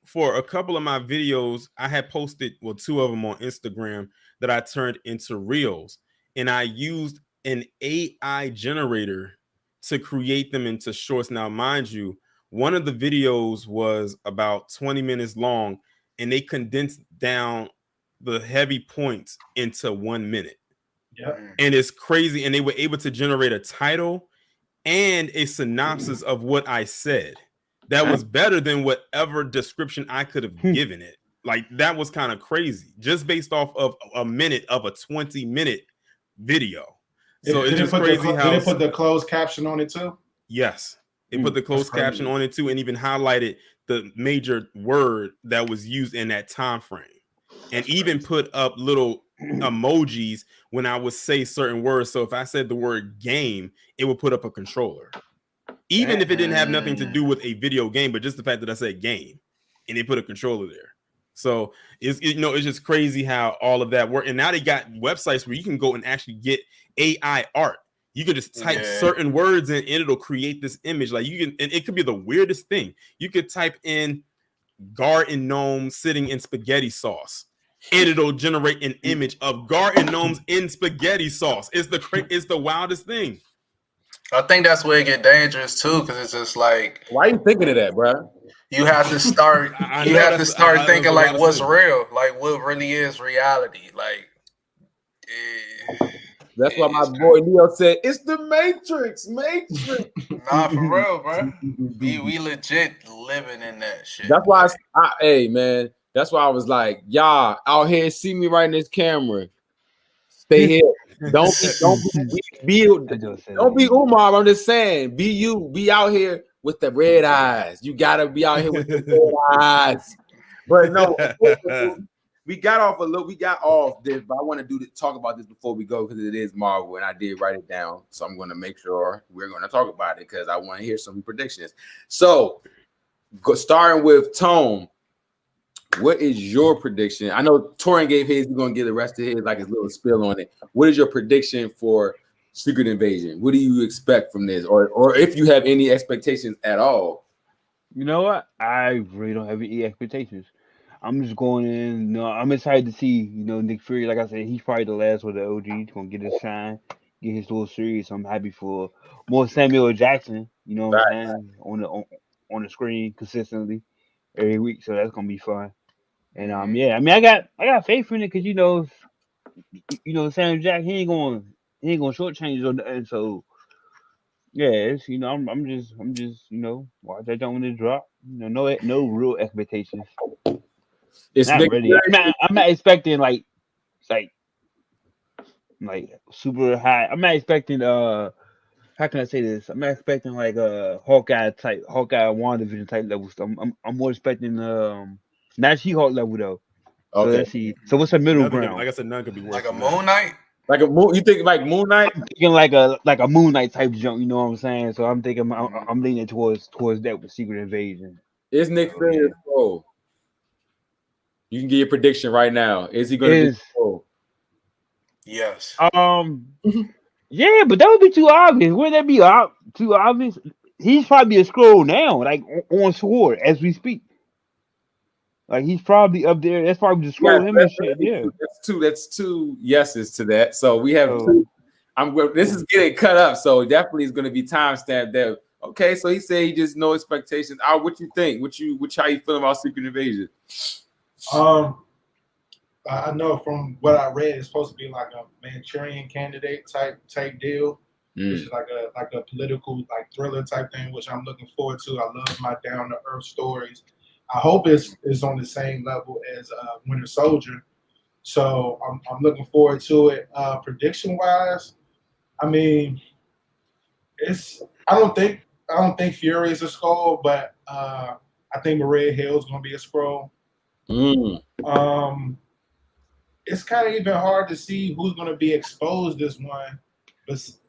D: for a couple of my videos, I had posted two of them on Instagram that I turned into reels, and I used an AI generator to create them into shorts. Now, mind you, one of the videos was about 20 minutes long, and they condensed down the heavy points into 1 minute.
F: Yeah.
D: And it's crazy. And they were able to generate a title and a synopsis of what I said. That was better than whatever description I could have given it. Like, that was kind of crazy, just based off of a minute of a 20-minute video. So it's just crazy how
F: did they put the closed caption on it too?
D: Yes, they put the closed caption on it too, and even highlighted the major word that was used in that time frame, and even put up little emojis when I would say certain words. So if I said the word game, it would put up a controller, even if it didn't have nothing to do with a video game, but just the fact that I said game, and they put a controller there. So it's just crazy how all of that worked. And now they got websites where you can go and actually get AI art. You can just type certain words in, and it'll create this image. Like you can, and it could be the weirdest thing. You could type in garden gnome sitting in spaghetti sauce, and it'll generate an image of garden gnomes in spaghetti sauce. It's the wildest thing.
B: I think that's where it get dangerous too, because it's just like,
A: why are you thinking of that, bro?
B: You have to start. You have to start thinking like, what's real? Like, what really is reality? Like,
A: that's why my boy Neo said it's the Matrix.
B: Nah, for real, bro. We legit living in that shit.
A: That's why hey man. That's why I was like, y'all out here see me right in this camera. Stay here. Don't be Umar. I'm just saying, be you. Be out here with the red eyes. You gotta be out here with the red eyes. But no, we got off this, but I want to talk about this before we go because it is Marvel, and I did write it down. So I'm going to make sure we're going to talk about it because I want to hear some predictions. So, starting with Tone, what is your prediction? I know Torian gave his. He's going to get the rest of his, like his little spill on it. What is your prediction for Secret Invasion? What do you expect from this, or if you have any expectations at all?
C: You know what? I really don't have any expectations. I'm just going in. No, I'm excited to see, Nick Fury. Like I said, he's probably the last of the OG. He's gonna get his shine, get his little series. So I'm happy for more Samuel Jackson. You know what I'm saying, on the screen consistently every week. So that's gonna be fun. And yeah, I mean, I got faith in it because Samuel Jackson, he ain't gonna shortchange or nothing. So yeah, it's, I'm just watch that joint when it drop. No real expectations.
A: It's
C: not really. I'm not expecting like super high. I'm not expecting how can I say this? I'm not expecting like Hawkeye WandaVision type level stuff. I'm more expecting not She-Hulk level though. So
A: okay.
C: let's see. So what's the middle
D: Nothing
C: ground?
D: like I said, none could be worse.
B: Like a Moon Knight.
A: Like a moon, you think like Moon Knight?
C: I'm thinking like a Moon Knight type jump. You know what I'm saying? So I'm thinking I'm leaning towards that with Secret Invasion.
A: Is Nick Fury a Skrull? You can get your prediction right now. Is he going to be a Skrull?
B: Yes.
C: Yeah, but that would be too obvious. Wouldn't that be too obvious? He's probably a Skrull now, like on Sword as we speak. Like he's probably up there. That's probably the Skrull him and shit. Yeah,
A: that's two yeses to that. So we have two. This is getting cut up, so definitely is going to be timestamped there. Okay, so he said he just no expectations. What you think? How you feel about Secret Invasion?
F: I know from what I read, it's supposed to be like a Manchurian Candidate type deal, which is like a political like thriller type thing, which I'm looking forward to. I love my down to earth stories. I hope it's on the same level as Winter Soldier. So I'm looking forward to it. Prediction wise, I mean, I don't think Fury is a Skrull, but I think Maria Hill is going to be a Skrull. It's kind of even hard to see who's going to be exposed this one, because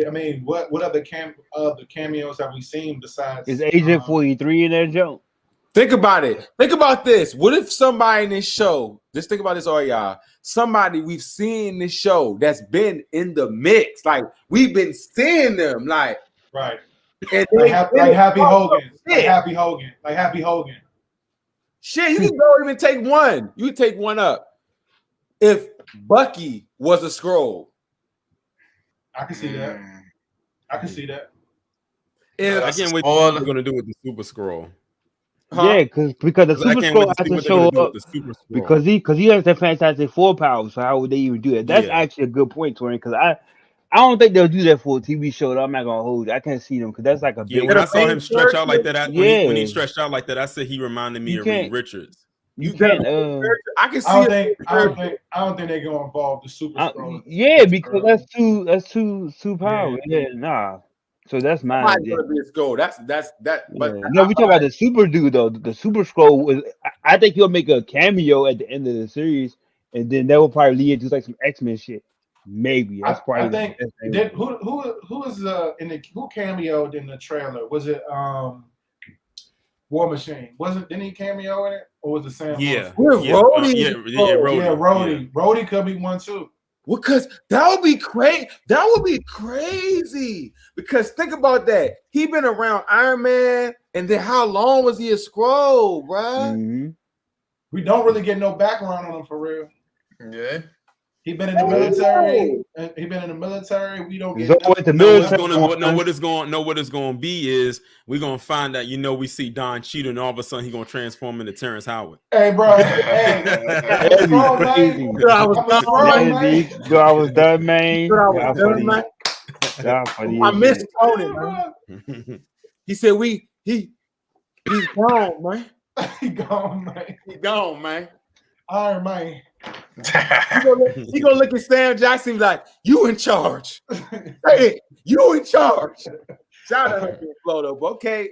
F: I mean, what other the cameos have we seen besides?
C: Is Agent 43 in that joke?
A: Think about it. Think about this. What if somebody in this show, just think about this, all y'all, somebody we've seen in this show that's been in the mix, like we've been seeing them, like
F: right,
A: and
F: like Happy Hogan.
A: Shit, you can go even take one. You can take one up. If Bucky was a Skrull,
F: I can see that. I can see that.
D: I can't wait to see what they're going to do with the Super Skrull.
C: Yeah, because the Super Skrull has to show up because he has the Fantastic Four powers. So how would they even do that? That's actually a good point, Torian. Because I don't think they'll do that for a TV show. Though. I'm not gonna hold you. I can't see them because that's like a big.
D: When I saw him stretch out like that, when he stretched out like that, I said he reminded me of Reed Richards.
A: You can't. I can see.
F: I don't think they're gonna involve the Super Skrull.
C: Yeah, because that's too powerful. Yeah, nah. So that's mine.
A: Gonna be a Skrull. That's that. But
C: no, we talk about the Super dude though. The Super Skrull was. I think he'll make a cameo at the end of the series, and then that will probably lead to like some X-Men shit. Maybe that's probably.
F: I think who cameoed in the trailer? Was it War Machine? Didn't he cameo in it, or was it Sam?
A: Rhodey.
F: Rhodey. Rhodey could be one too.
A: Well, because that would be crazy. That would be crazy. Because think about that. He been around Iron Man, and then how long was he a Skrull, bro?
C: Mm-hmm.
F: We don't really get no background on him for real.
B: Yeah.
F: He been in the military. We don't get
D: what it's going to be is we're going to find out. We see Don Cheadle, and all of a sudden he's going to transform into Terrence Howard.
F: Hey, bro. I
C: was done, man.
A: I missed Tony, man. He said he's gone, man.
F: He gone, man. Iron Man.
A: He gonna look at Sam Jackson and be like, "You in charge? Hey, you in charge?" Shout out to Flo though, but okay,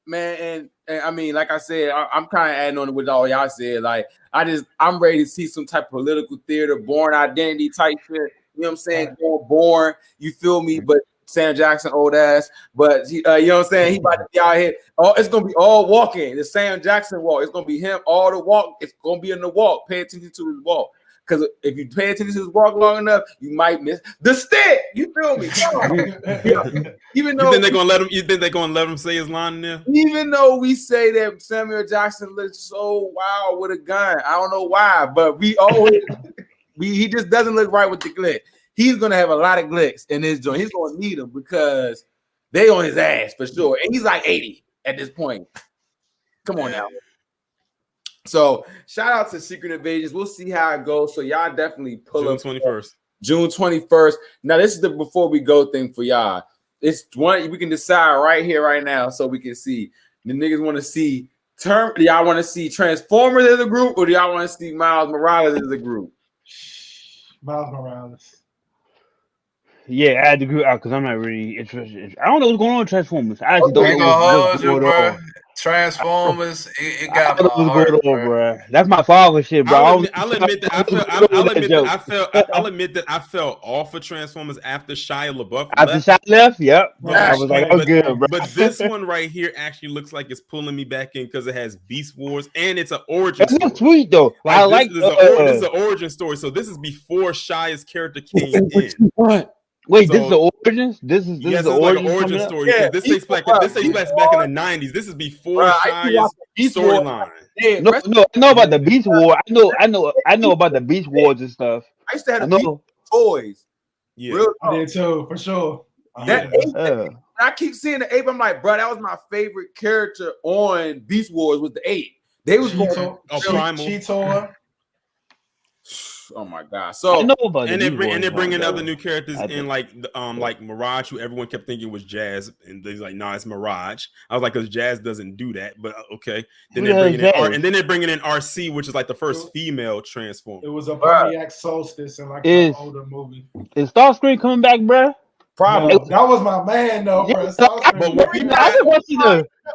A: man. And I mean, like I said, I'm kind of adding on to what all y'all said. Like, I'm ready to see some type of political theater, Born Identity type shit. You know what I'm saying? Born, you feel me? But Sam Jackson, old ass. But you know what I'm saying? He about to be out here. Oh, it's gonna be all walking. The Sam Jackson walk. It's gonna be him all the walk. It's gonna be in the walk. Pay attention to his walk. Because if you pay attention to his walk long enough, you might miss the stick. You feel me? Even though
D: you think they're gonna let him say his line in there?
A: Even though we say that Samuel Jackson looks so wild with a gun, I don't know why, but he just doesn't look right with the glick. He's gonna have a lot of glicks in his joint. He's gonna need them because they on his ass for sure. And he's like 80 at this point. Come on now. So shout out to Secret Invasions. We'll see how it goes. So y'all definitely pull up
D: June 21st.
A: June 21st. Now this is the before we go thing for y'all. It's one we can decide right here, right now, so we can see. The niggas want to see Do y'all want to see Transformers as a group, or do y'all want to see Miles Morales as a group?
F: Miles Morales.
C: Yeah, I had to agree because I'm not really interested. I don't know what's going on with Transformers. I actually don't know what's going on.
B: Transformers, it got
C: I
B: my
C: don't know what's
B: heart,
C: going on, bro. That's my father shit, bro.
D: I'll admit that I felt off of Transformers after Shia LaBeouf
C: after Shia left. Yep, I was like, I'm good, bro.
D: But this one right here actually looks like it's pulling me back in because it has Beast Wars and it's an origin story.
C: That's sweet though.
D: Like, I like this is an origin story. So this is before Shia's character came in.
C: Wait, this is the origins? This is
D: like an origin story.
C: Yeah,
D: this takes place back in the 90s. This is before Shia's storyline.
C: No, I know about the Beast War. I know about the Beast Wars and stuff.
A: I used to have the Beast toys.
D: Yeah,
F: I did too, for sure.
A: I keep seeing the ape. I'm like, bro, that was my favorite character on Beast Wars was the ape. They was going
F: Cheetor.
A: Oh my god! So
D: and they're bringing other new characters in, like Mirage, who everyone kept thinking was Jazz, and they're like, "No, it's Mirage." I was like, "Because Jazz doesn't do that," but okay. Then they're bringing in RC, which is like the first female Transformer.
F: It was a Pontiac Solstice in like an older movie.
C: Is Starscream coming back, bro?
A: Probably.
F: No, that was my man though, bro.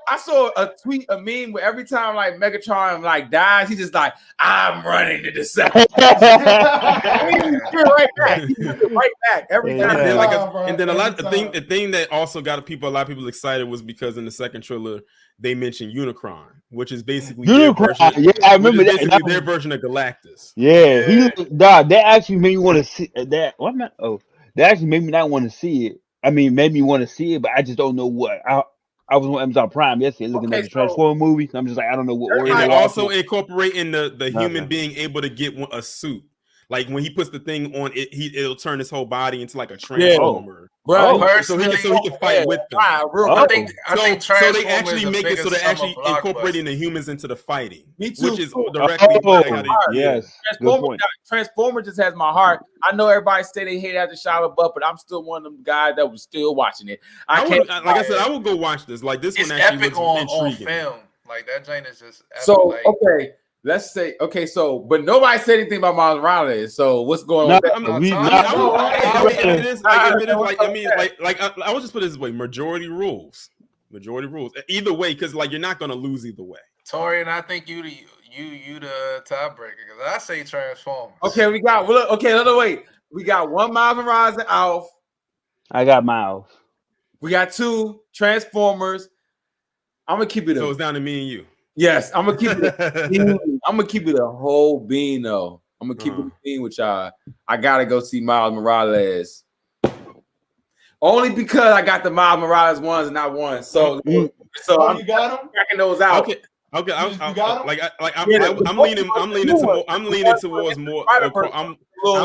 A: I saw a tweet, a meme where every time like Megatron like dies, he just like, I'm running to the side. right back. Right back every time.
D: And then the thing that also got a lot of people excited was because in the second trailer they mentioned Unicron, which is basically their version.
C: Yeah, I remember that.
D: Basically their version of Galactus.
C: Yeah, that actually made me want to see that. What am I? Oh, that actually made me not want to see it. I mean, made me want to see it, but I just don't know what. I was on Amazon Prime yesterday looking at the Transformers movie. And I'm just like, I don't know what.
D: And they also incorporating the human being able to get a suit. Like when he puts the thing on, it'll turn his whole body into like a Transformer. So he can fight with them.
B: I think
D: so they actually make it so they're actually incorporating the humans into the fighting. Me too. Which is directly
C: yes.
A: Transformer just has my heart. I know everybody say they hate after Shia LaBeouf, but I'm still one of them guys that was still watching it.
D: I will go watch this. Like this one actually looks intriguing.
B: On film. Like that giant is just epic.
A: So okay. Let's say but nobody said anything about Miles Morales. So what's going on?
D: I will just put it this way: majority rules. Either way, because like you're not gonna lose either way.
B: Torian, I think you the tiebreaker because I say Transformers.
A: Okay, we got we got one Miles Morales and Alf.
C: I got Miles.
A: We got two Transformers. I'm gonna keep it.
D: So it's down to me and you.
A: Yes, I'm gonna keep it. I'm gonna keep it a whole bean though. I'm gonna keep it a bean with y'all. I gotta go see Miles Morales. Only because I got the Miles Morales ones and not one. So
F: you got them?
A: Checking those out.
D: Okay. I'm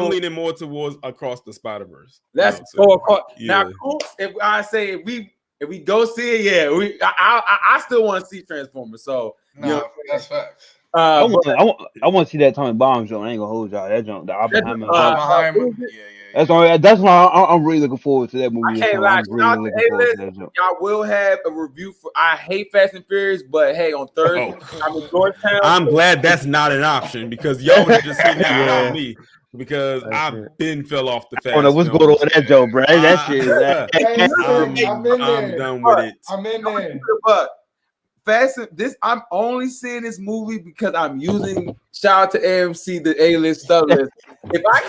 D: leaning more towards Across the Spider-Verse.
A: Let's go across. Now, if I say if we go see it, I still want to see Transformers. So
B: that's facts.
C: I want to see that Atomic Bomb show. I ain't gonna hold y'all. That jump, the Oppenheimer. That's why I'm really looking forward to that movie.
A: I can't lie. Y'all will have a review for. I hate Fast and Furious, but hey, on Thursday I'm in Georgetown.
D: I'm glad that's not an option because y'all would have just seen that without me. Because I've been fell off the fast.
C: Oh no, what's going on with that joke, bro? That shit.
D: I'm done with it.
F: I'm in there.
A: But I'm only seeing this movie because I'm using shout out to AMC, the A-list stuff list. If I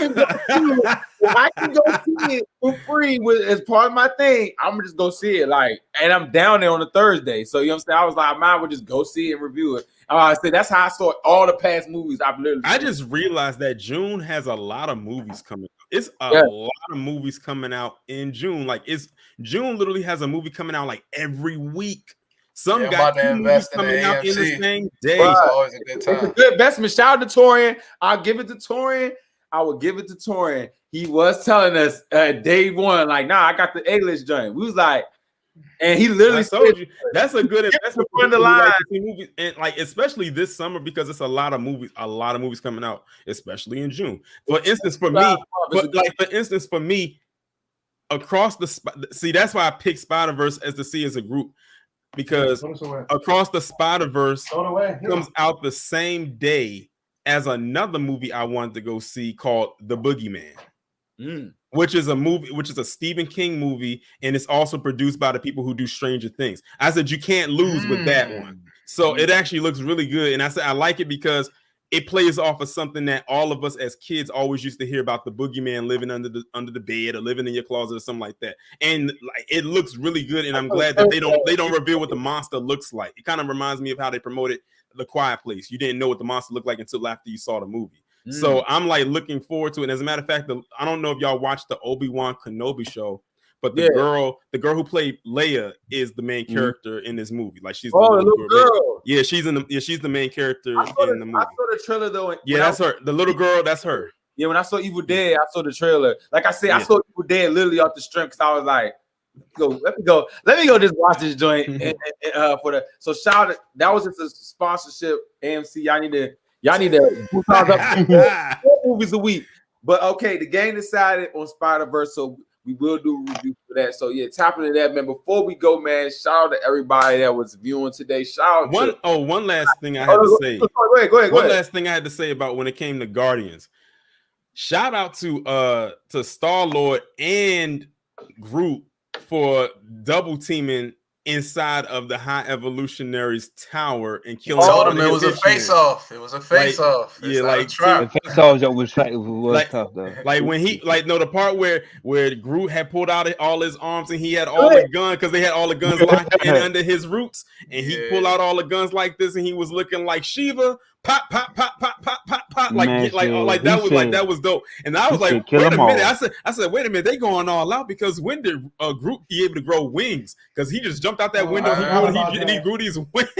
A: can go see it for free as part of my thing, I'm gonna just go see it. And I'm down there on a Thursday. So you know what I'm saying? I was like, I might as well just go see it and review it. I said that's how I saw all the past movies I've literally seen.
D: I just realized that June has a lot of movies coming. It's a lot of movies coming out in June. June literally has a movie coming out like every week. Some got two movies coming out in the same day.
B: It's always a good time.
A: It's a good investment. Shout out to Torian. I'll give it to Torian. I will give it to Torian. He was telling us day one, like, nah, I got the A-list joint. We was like, and he literally
D: told you that's a good investment for the line. Movies, and especially this summer because it's a lot of movies coming out, especially in June. For instance, for me, across the that's why I picked Spider-Verse as a group. because Across the Spider-Verse comes out the same day as another movie I wanted to go see called The Boogeyman. Which is a Stephen King movie, and it's also produced by the people who do Stranger Things. I said you can't lose with that one. So it actually looks really good, and I said I like it because it plays off of something that all of us as kids always used to hear about, the boogeyman living under the bed or living in your closet or something like that. And like it looks really good, and I'm glad that they don't reveal what the monster looks like. It kind of reminds me of how they promoted The Quiet Place. You didn't know what the monster looked like until after you saw the movie. So I'm like looking forward to it. And as a matter of fact, I don't know if y'all watched the Obi-Wan Kenobi show, but the girl who played Leia is the main character in this movie. Like she's the little girl. Yeah, she's the main character in the movie.
A: I saw the trailer though.
D: Yeah, that's her. The little girl, that's her.
A: Yeah, when I saw Evil Dead, I saw the trailer. Like I said, I saw Evil Dead literally off the strength because I was like, let me go just watch this joint for the. So shout out, that was just a sponsorship. AMC, y'all need to boost up 4 movies a week. But okay, the gang decided on Spider-Verse, so we will do a review for that. So yeah, tap into that, man. Before we go, man, shout out to everybody that was viewing today. Shout out
D: one last thing I had to say.
A: Go ahead.
D: Last thing I had to say about when it came to Guardians. Shout out to Star-Lord and Groot for double teaming inside of the High Evolutionary's tower and killing.
B: Told him it was a face-off. It was a face-off.
D: Yeah, like
C: the face-off was tough though.
D: Like when the part where Groot had pulled out all his arms and he had all the guns because they had all the guns locked in under his roots, and he pulled out all the guns like this, and he was looking like Shiva. Pop, pop, pop, pop, pop, pop, pop. That was dope. And I was like, wait a minute. I said, wait a minute, they going all out because when did Groot be able to grow wings? Because he just jumped out that window and he grew these wings.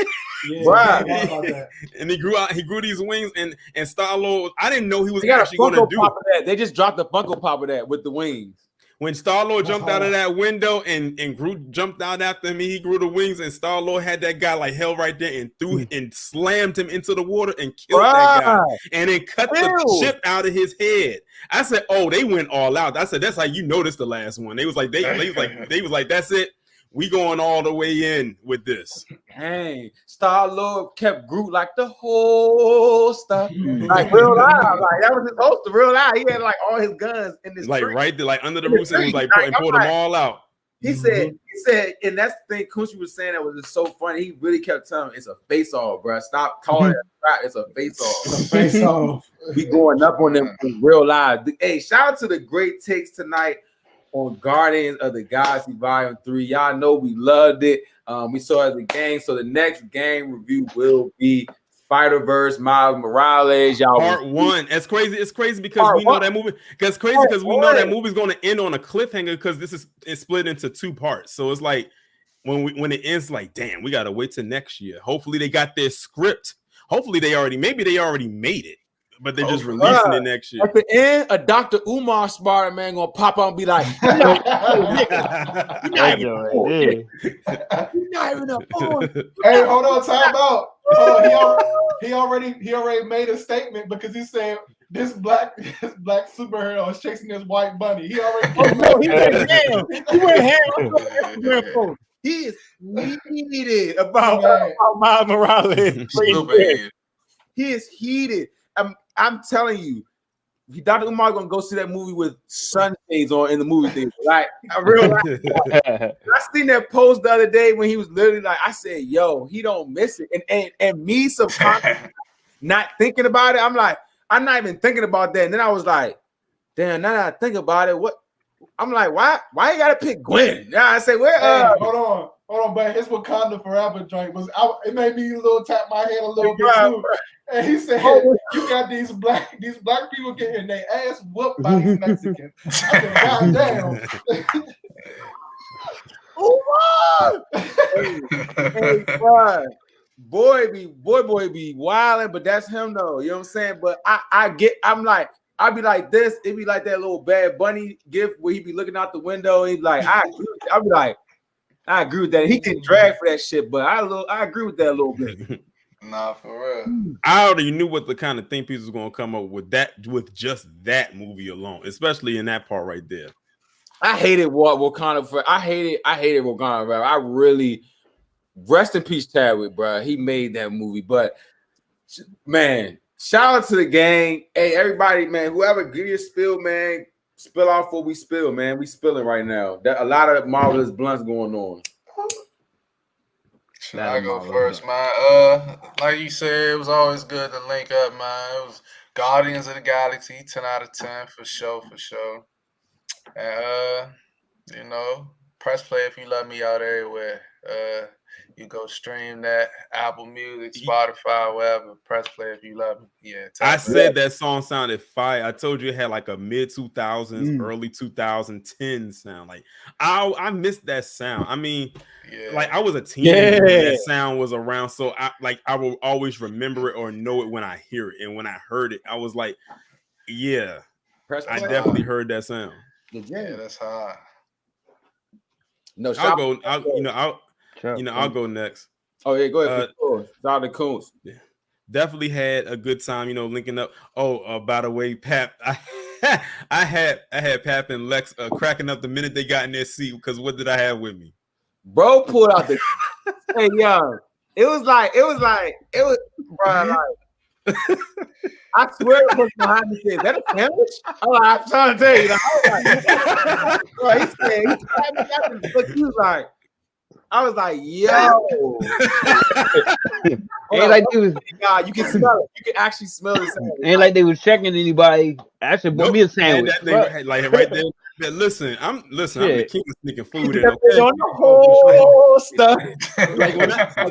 D: And he grew these wings and Star-Lord. I didn't know he was actually going to do
A: it. They just dropped the Funko Pop of that with the wings.
D: When Star-Lord jumped out of that window and Groot jumped out after him, he grew the wings, and Star-Lord had that guy like hell right there and threw and slammed him into the water and killed that guy, and then cut the chip out of his head. I said, "Oh, they went all out." I said, "That's how you know this the last one." They was like, "That's it. We going all the way in with this."
A: Dang, Star-Lord kept Groot like the whole stuff, like real live. Like that was his host, the real live. He had like all his guns in this
D: like
A: tree.
D: Right there, like under the roots, and was like pulled them all out.
A: He said, and that's the thing Kunshi was saying that was just so funny. He really kept telling him it's a face-off, bro. Stop calling it a trap. It's a face-off.
F: It's a face-off.
A: We going up on them real live. Hey, shout out to the great takes tonight on Guardians of the Galaxy Volume 3. Y'all know we loved it. We saw it as a gang. So the next gang review will be Spider-Verse, Miles Morales. Y'all
D: Part 1. It's crazy because we know that movie. Because we know that movie's going to end on a cliffhanger because it's split into 2 parts. So it's like when it ends, like, damn, we gotta wait till next year. Hopefully they got their script. Hopefully they already made it. But they're just releasing it next year.
A: At the end, a Dr. Umar Spider-Man gonna pop out and be like, "You're not even a boy."
F: Hey, hold on, time out. He already made a statement because he said this black superhero is chasing this white bunny. He already.
A: He went ham. He is heated about Miles Morales. He is heated. I'm telling you, Dr. Umar gonna go see that movie with sunshades on in the movie theater. Like, I realized. I seen that post the other day when he was literally like, I said, "Yo, he don't miss it," and me subconsciously not thinking about it. I'm like, I'm not even thinking about that. And then I was like, damn, now that I think about it, what? I'm like, why you gotta pick Gwen? Yeah, I say,
F: hold on, but his Wakanda Forever joint was it made me a little tap my head a little bit too. And he said, "You got these black people getting their ass whooped by these Mexicans." I said, "God damn."
A: Hey, boy be wilding, but that's him though. You know what I'm saying? But I'd be like this. It'd be like that little Bad Bunny gift where he'd be looking out the window. He'd be like, I'd be like, I agree with that. He can drag for that shit, but I agree with that a little bit.
B: Nah, for real.
D: I already knew what the kind of thing people was gonna come up with just that movie alone, especially in that part right there.
A: I hated Wakanda. I hated Wakanda. I really rest in peace, Chadwick, bro. He made that movie, but man, shout out to the gang. Hey, everybody, man, whoever give your spill, man, spill off what we spill, man. We spilling right now. A lot of marvelous blunts going on.
B: Should I go first, man? Like you said, it was always good to link up, man. It was Guardians of the Galaxy, 10 out of 10 for sure. And you know, press play if you love me out everywhere. You go stream that Apple Music, Spotify, whatever. Press play if you love me. Yeah.
D: I said that song sounded fire. I told you it had like a mid 2000s, early 2010 sound. Like I missed that sound. I mean, like I was a teenager when that sound was around, so I will always remember it or know it when I hear it. And when I heard it, I was like, yeah, I definitely heard that sound.
B: Yeah, that's hard.
A: No,
D: I'll go next.
A: Oh yeah, go ahead. Shout out Coons.
D: Yeah. Definitely had a good time, linking up. Oh, by the way, Pap, I had Pap and Lex cracking up the minute they got in their seat because what did I have with me?
A: Bro pulled out the hey yo, it was bro, like I swear it was behind the scenes. Is that a sandwich? I'm trying to tell you. Bro, he was like, I was like, yo.
C: Ain't like they was,
A: God, you can smell it. You can actually smell the sandwich.
C: Ain't like they was checking anybody. Actually, bought me a sandwich.
D: Like right there. Listen, I'm the king of sneaking food in.
A: Okay? On the whole stuff.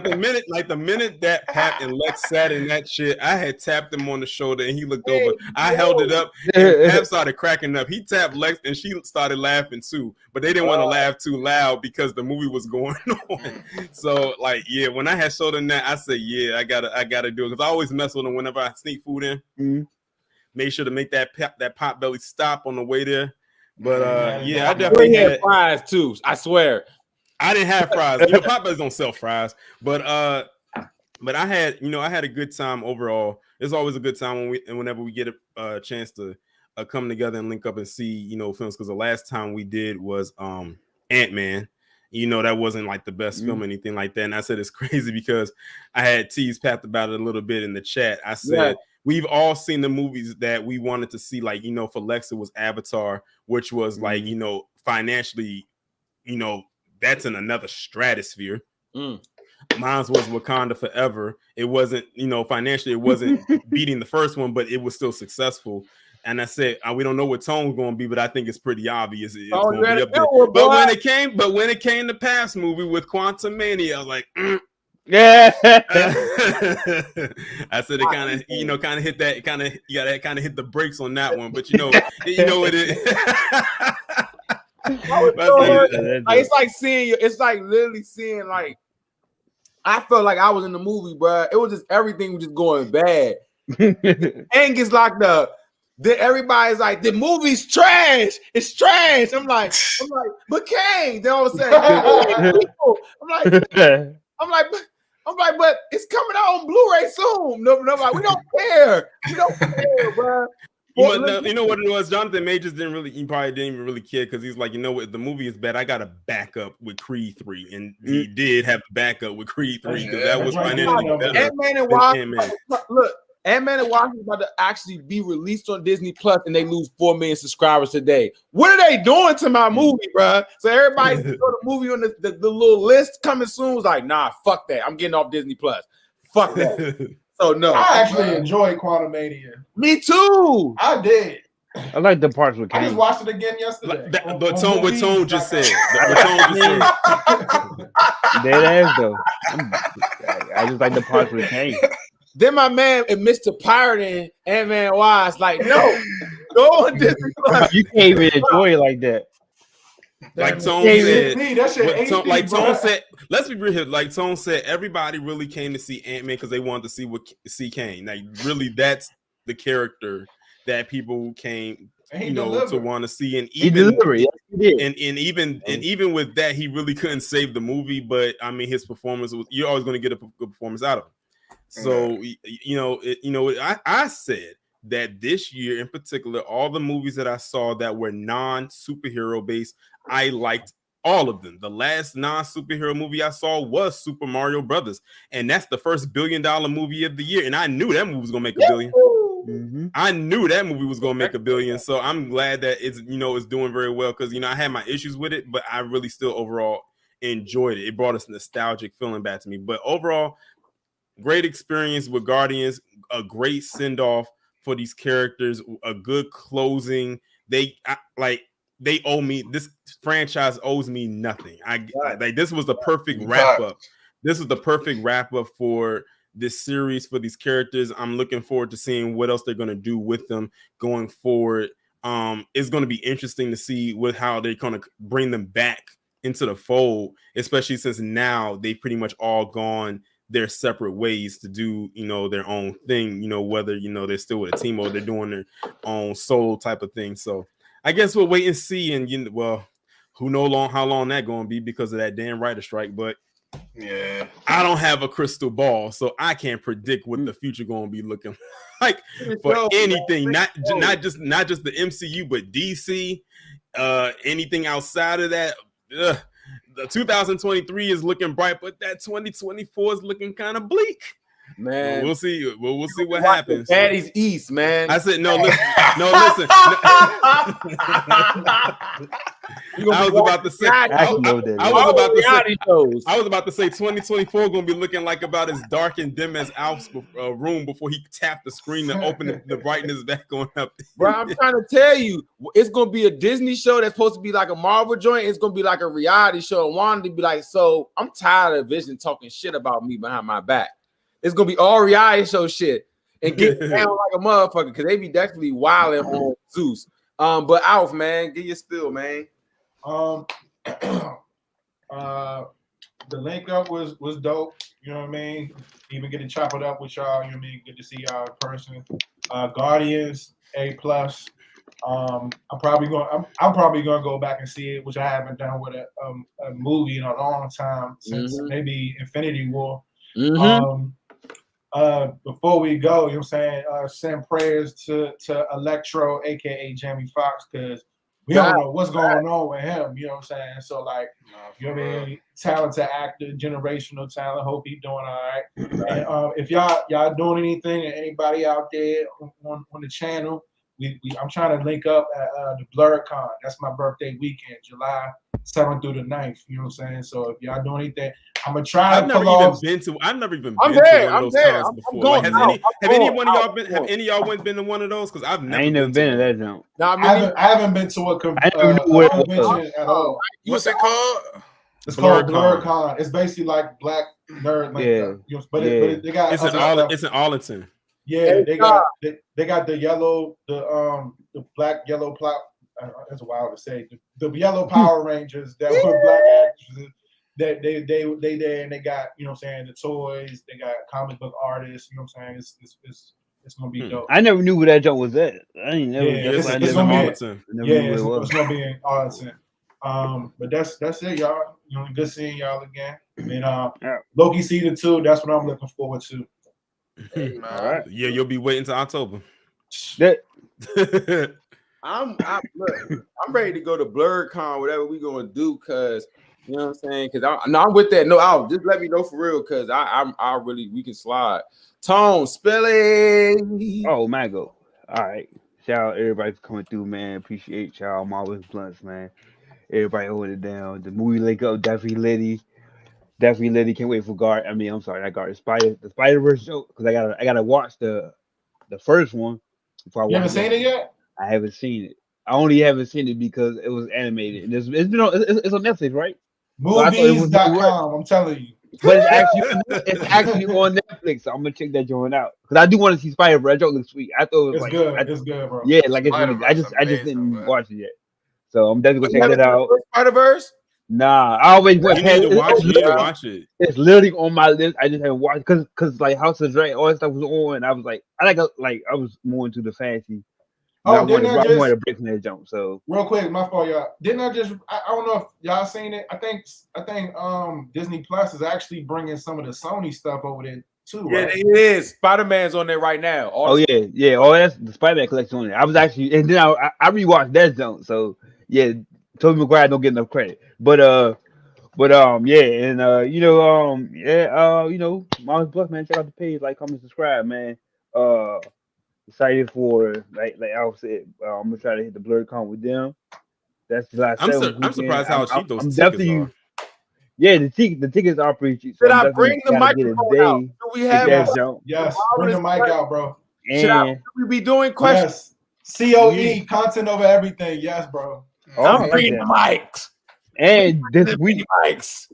D: the minute that Pat and Lex sat in that shit, I had tapped him on the shoulder and he looked over. I held it up and Pat started cracking up. He tapped Lex and she started laughing too, but they didn't want to laugh too loud because the movie was going on. So when I had showed them that, I said, I gotta do it because I always mess with them whenever I sneak food in. Mm-hmm. Make sure to make that pot belly stop on the way there. But I definitely had
A: fries too. I swear,
D: I didn't have fries. Pot bellies don't sell fries, but I had a good time overall. It's always a good time whenever we get a chance to come together and link up and see films. Because the last time we did was Ant-Man. That wasn't like the best film or anything like that. And I said it's crazy because I had teased Pat about it a little bit in the chat. I said we've all seen the movies that we wanted to see. Like, for Lex, it was Avatar, which was like, financially, that's in another stratosphere. Mine was Wakanda Forever. It wasn't, financially, it wasn't beating the first one, but it was still successful. And I said, we don't know what tone going to be, but I think it's pretty obvious. It's going to be up there. But when it came to Past movie with Quantumania, I was like, I said it kind of hit that you gotta hit the brakes on that one, but it is.
A: It's like literally seeing like I felt like I was in the movie, bro. It was just everything was just going bad. Angus locked up. Then everybody's like, the movie's trash. It's trash. I'm like, but Kane. Then all of a sudden, I'm like, but it's coming out on Blu-ray soon. Nobody, we don't care. We don't care, bro.
D: You know what it was? Jonathan Majors he probably didn't even really care because he's like, if the movie is bad, I got a backup with Creed 3. And he did have a backup with Creed 3 because that was financially better.
A: Ant-Man and Wasp. Look, Ant-Man and Wasp is about to actually be released on Disney Plus and they lose 4 million subscribers today. What are they doing to my movie, bro? So everybody's the movie on the little list coming soon was like, nah, fuck that. I'm getting off Disney Plus. Fuck that. So no.
F: I actually enjoyed Quantumania.
A: Me too.
F: I did.
C: I like the parts with Kane.
F: I just watched it again yesterday.
D: What Tone just said.
C: Dead ass though. I just like the parts with Kane.
A: Then my man Mr. Pirate and Ant-Man Wise like, no, go on Disney Plus.
C: You can't even enjoy it like that.
D: Like Tone said, Tone said, let's be real here. Like Tone said, everybody really came to see Ant-Man because they wanted to see Kane. Like, really, that's the character that people came, to want to see. And even even with that, he really couldn't save the movie. But I mean, his performance you're always going to get a good performance out of him. So I said that this year in particular, all the movies that I saw that were non-superhero based, I liked all of them. The last non-superhero movie I saw was Super Mario Brothers, and that's the first $1 billion movie of the year. And I knew that movie was gonna make $1 billion.
C: Mm-hmm.
D: I knew that movie was gonna make $1 billion. So I'm glad that it's it's doing very well because I had my issues with it, but I really still overall enjoyed it. It brought us nostalgic feeling back to me. But overall, great experience with Guardians, a great send-off for these characters, a good closing. They owe me, this franchise owes me nothing. This was the perfect wrap up. This is the perfect wrap up for this series, for these characters. I'm looking forward to seeing what else they're going to do with them going forward. It's going to be interesting to see how they're going to bring them back into the fold, especially since now they've pretty much all gone their separate ways to do their own thing, whether they're still with a team or they're doing their own solo type of thing. So I guess we'll wait and see, and who knows how long that's going to be because of that damn writer strike. But
B: yeah,
D: I don't have a crystal ball, so I can't predict what the future going to be looking like for anything, not just the MCU, but DC, anything outside of that. The 2023 is looking bright, but that 2024 is looking kind of bleak.
A: Man,
D: we'll see. We'll see what happens.
A: Daddy's East, man.
D: I said no. Listen. I was about to say. I was about to say 2024 gonna be looking like about as dark and dim as Alf's room before he tapped the screen to open the brightness back on up.
A: Bro, I'm trying to tell you, it's gonna be a Disney show that's supposed to be like a Marvel joint. It's gonna be like a reality show. I wanted to be like, so I'm tired of Vision talking shit about me behind my back. It's gonna be all reality show shit and get down like a motherfucker because they be definitely wilding on Zeus. But Alf, man, get your spill, man.
F: The link up was dope. You know what I mean? Even get to chop it up with y'all. You know what I mean? Good to see y'all in person. Guardians A+. I'm probably gonna go back and see it, which I haven't done with a movie in a long time since maybe Infinity War. Before we go, you know what I'm saying? Send prayers to Electro, aka Jamie Foxx, because we don't know what's going on with him, you know what I'm saying? So, like, you know what I mean? Talented actor, generational talent. Hope he's doing all right. And if y'all doing anything, and anybody out there on the channel, I'm trying to link up at the BlurredCon. That's my birthday weekend, July 7th through the 9th. You know what I'm saying? So if y'all doing anything, I'm gonna try.
D: I've never even been to one of those cons before. Have any one of y'all been? Have any of y'all been to one of those? Because I've never been to that
C: jump.
A: No,
F: I haven't been to a convention at all.
B: What's it called?
F: It's called BlurredCon. It's basically like Black Nerd, but they got.
D: It's in Arlington.
F: Yeah, they got the yellow, the black yellow plot. That's wild to say. The yellow Power Rangers that were black actors. They there, and they got, you know what I'm saying, the toys. They got comic book artists. You know what I'm saying? It's gonna be dope.
C: I never knew where that joint was at. I ain't never.
F: It's gonna be in Arlington. But that's it, y'all. You know, good seeing y'all again. And Loki season 2. That's what I'm looking forward to.
D: All right. Yeah, you'll be waiting till October.
A: I'm ready to go to BlurredCon, whatever we gonna do, cause you know what I'm saying. Cause I'm with that. No, I'll just let me know for real, cause I really we can slide. Tone spilling.
C: Oh, Mago. All right. Shout out everybody for coming through, man. Appreciate y'all. Marvelous Bluntz, man. Everybody holding it down. The movie link up, definitely litty. Can't wait for the Spider-Verse joke, because I gotta watch the first one before I watch.
F: You haven't seen it yet?
C: I haven't seen it. I only haven't seen it because it was animated. And it's on Netflix, right?
F: Movies.com, I'm telling you.
C: But it's actually on Netflix, so I'm gonna check that joint out. Because I do want to see Spider-Verse. That joke looks sweet. I thought it was good. It's good, bro. Yeah, like it's really, I just didn't watch it yet. So I'm definitely gonna check that out.
A: Spider-Verse?
C: Nah, I always
D: went past it. You need to watch it.
C: It's literally on my list. I just haven't watched it because like House of Dragon, all that stuff was on. And I was like, I was more into the fancy. I wanted to break from that jump. So
F: real quick, my fault, y'all. I don't know if y'all seen it. I think Disney Plus is actually bringing some of the Sony stuff over there too. Right?
A: Yeah, it is. Spider-Man's on there right now.
C: Oh yeah. Oh, that's the Spider-Man collection on there. I was actually, and then I rewatched that jump. So yeah, Tobey Maguire don't get enough credit, but yeah, and Miles Blunt, man, check out the page, like, comment, subscribe, man. Excited for like Al said, I'm gonna try to hit the Blurred Con with them. That's July 7th
D: I'm
C: weekend.
D: surprised how cheap those
C: I'm
D: tickets
C: definitely
D: are.
C: Yeah, the tickets are pretty cheap. So
A: Should
C: I'm
A: I
C: definitely
A: bring the
C: gotta get a
A: microphone out?
C: day
A: Do we
C: to
A: have
C: get
F: Yes.
C: that jump.
F: Yes. Bring the mic out, bro.
A: Should
C: And
A: we be doing questions?
F: Yes. COE, content over everything. Yes, bro.
C: oh, I like
A: Bring
C: that.
A: the mics.
C: And this week,
A: Mics.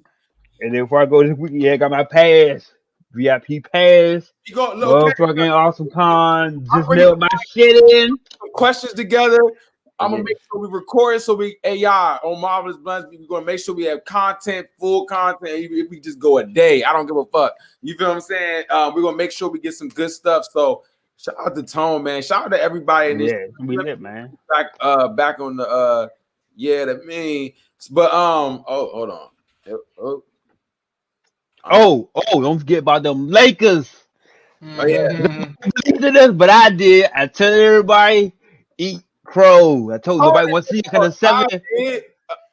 C: and then before I go this week, yeah, I got my pass, VIP pass.
A: You go look.
C: Motherfucking Awesome Con. Just
A: bring
C: mailed my shit in.
A: Some questions together. I'm gonna
C: Yeah.
A: make sure we record it so we AI on Marvelous Blunts. We're gonna make sure we have content, full content. If we just go a day, I don't give a fuck. You feel what I'm saying? We're gonna make sure we get some good stuff. So shout out to Tone, man. Shout out to everybody in this.
C: Yeah, it's gonna be lit, man.
A: Back on the but hold on.
C: Don't forget about them Lakers.
A: Oh yeah.
C: But I did. I tell everybody, eat crow. I told nobody wants to see it in a 7.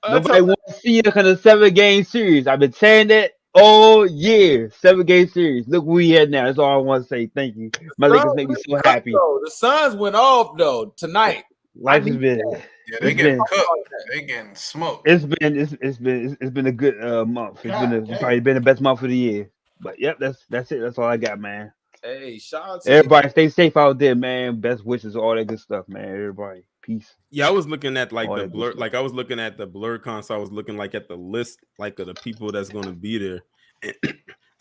C: Nobody wants to see it in a 7-game series. I've been saying that all year. 7-game series. Look where we at now. That's all I want to say. Thank you. My Lakers make me so happy.
A: The Suns went off though tonight.
C: Life has been.
B: Yeah, they getting cooked. They getting smoked.
C: It's been a good month. It's probably been the best month of the year. But yep, that's it. That's all I got, man.
A: Hey, shout out to
C: everybody. Stay safe out there, man. Best wishes, all that good stuff, man. Everybody, peace.
D: Yeah, I was looking at like
C: all
D: the blur, like I was looking at the Blurred Con, so I was looking like at the list, like of the people that's going to be there. And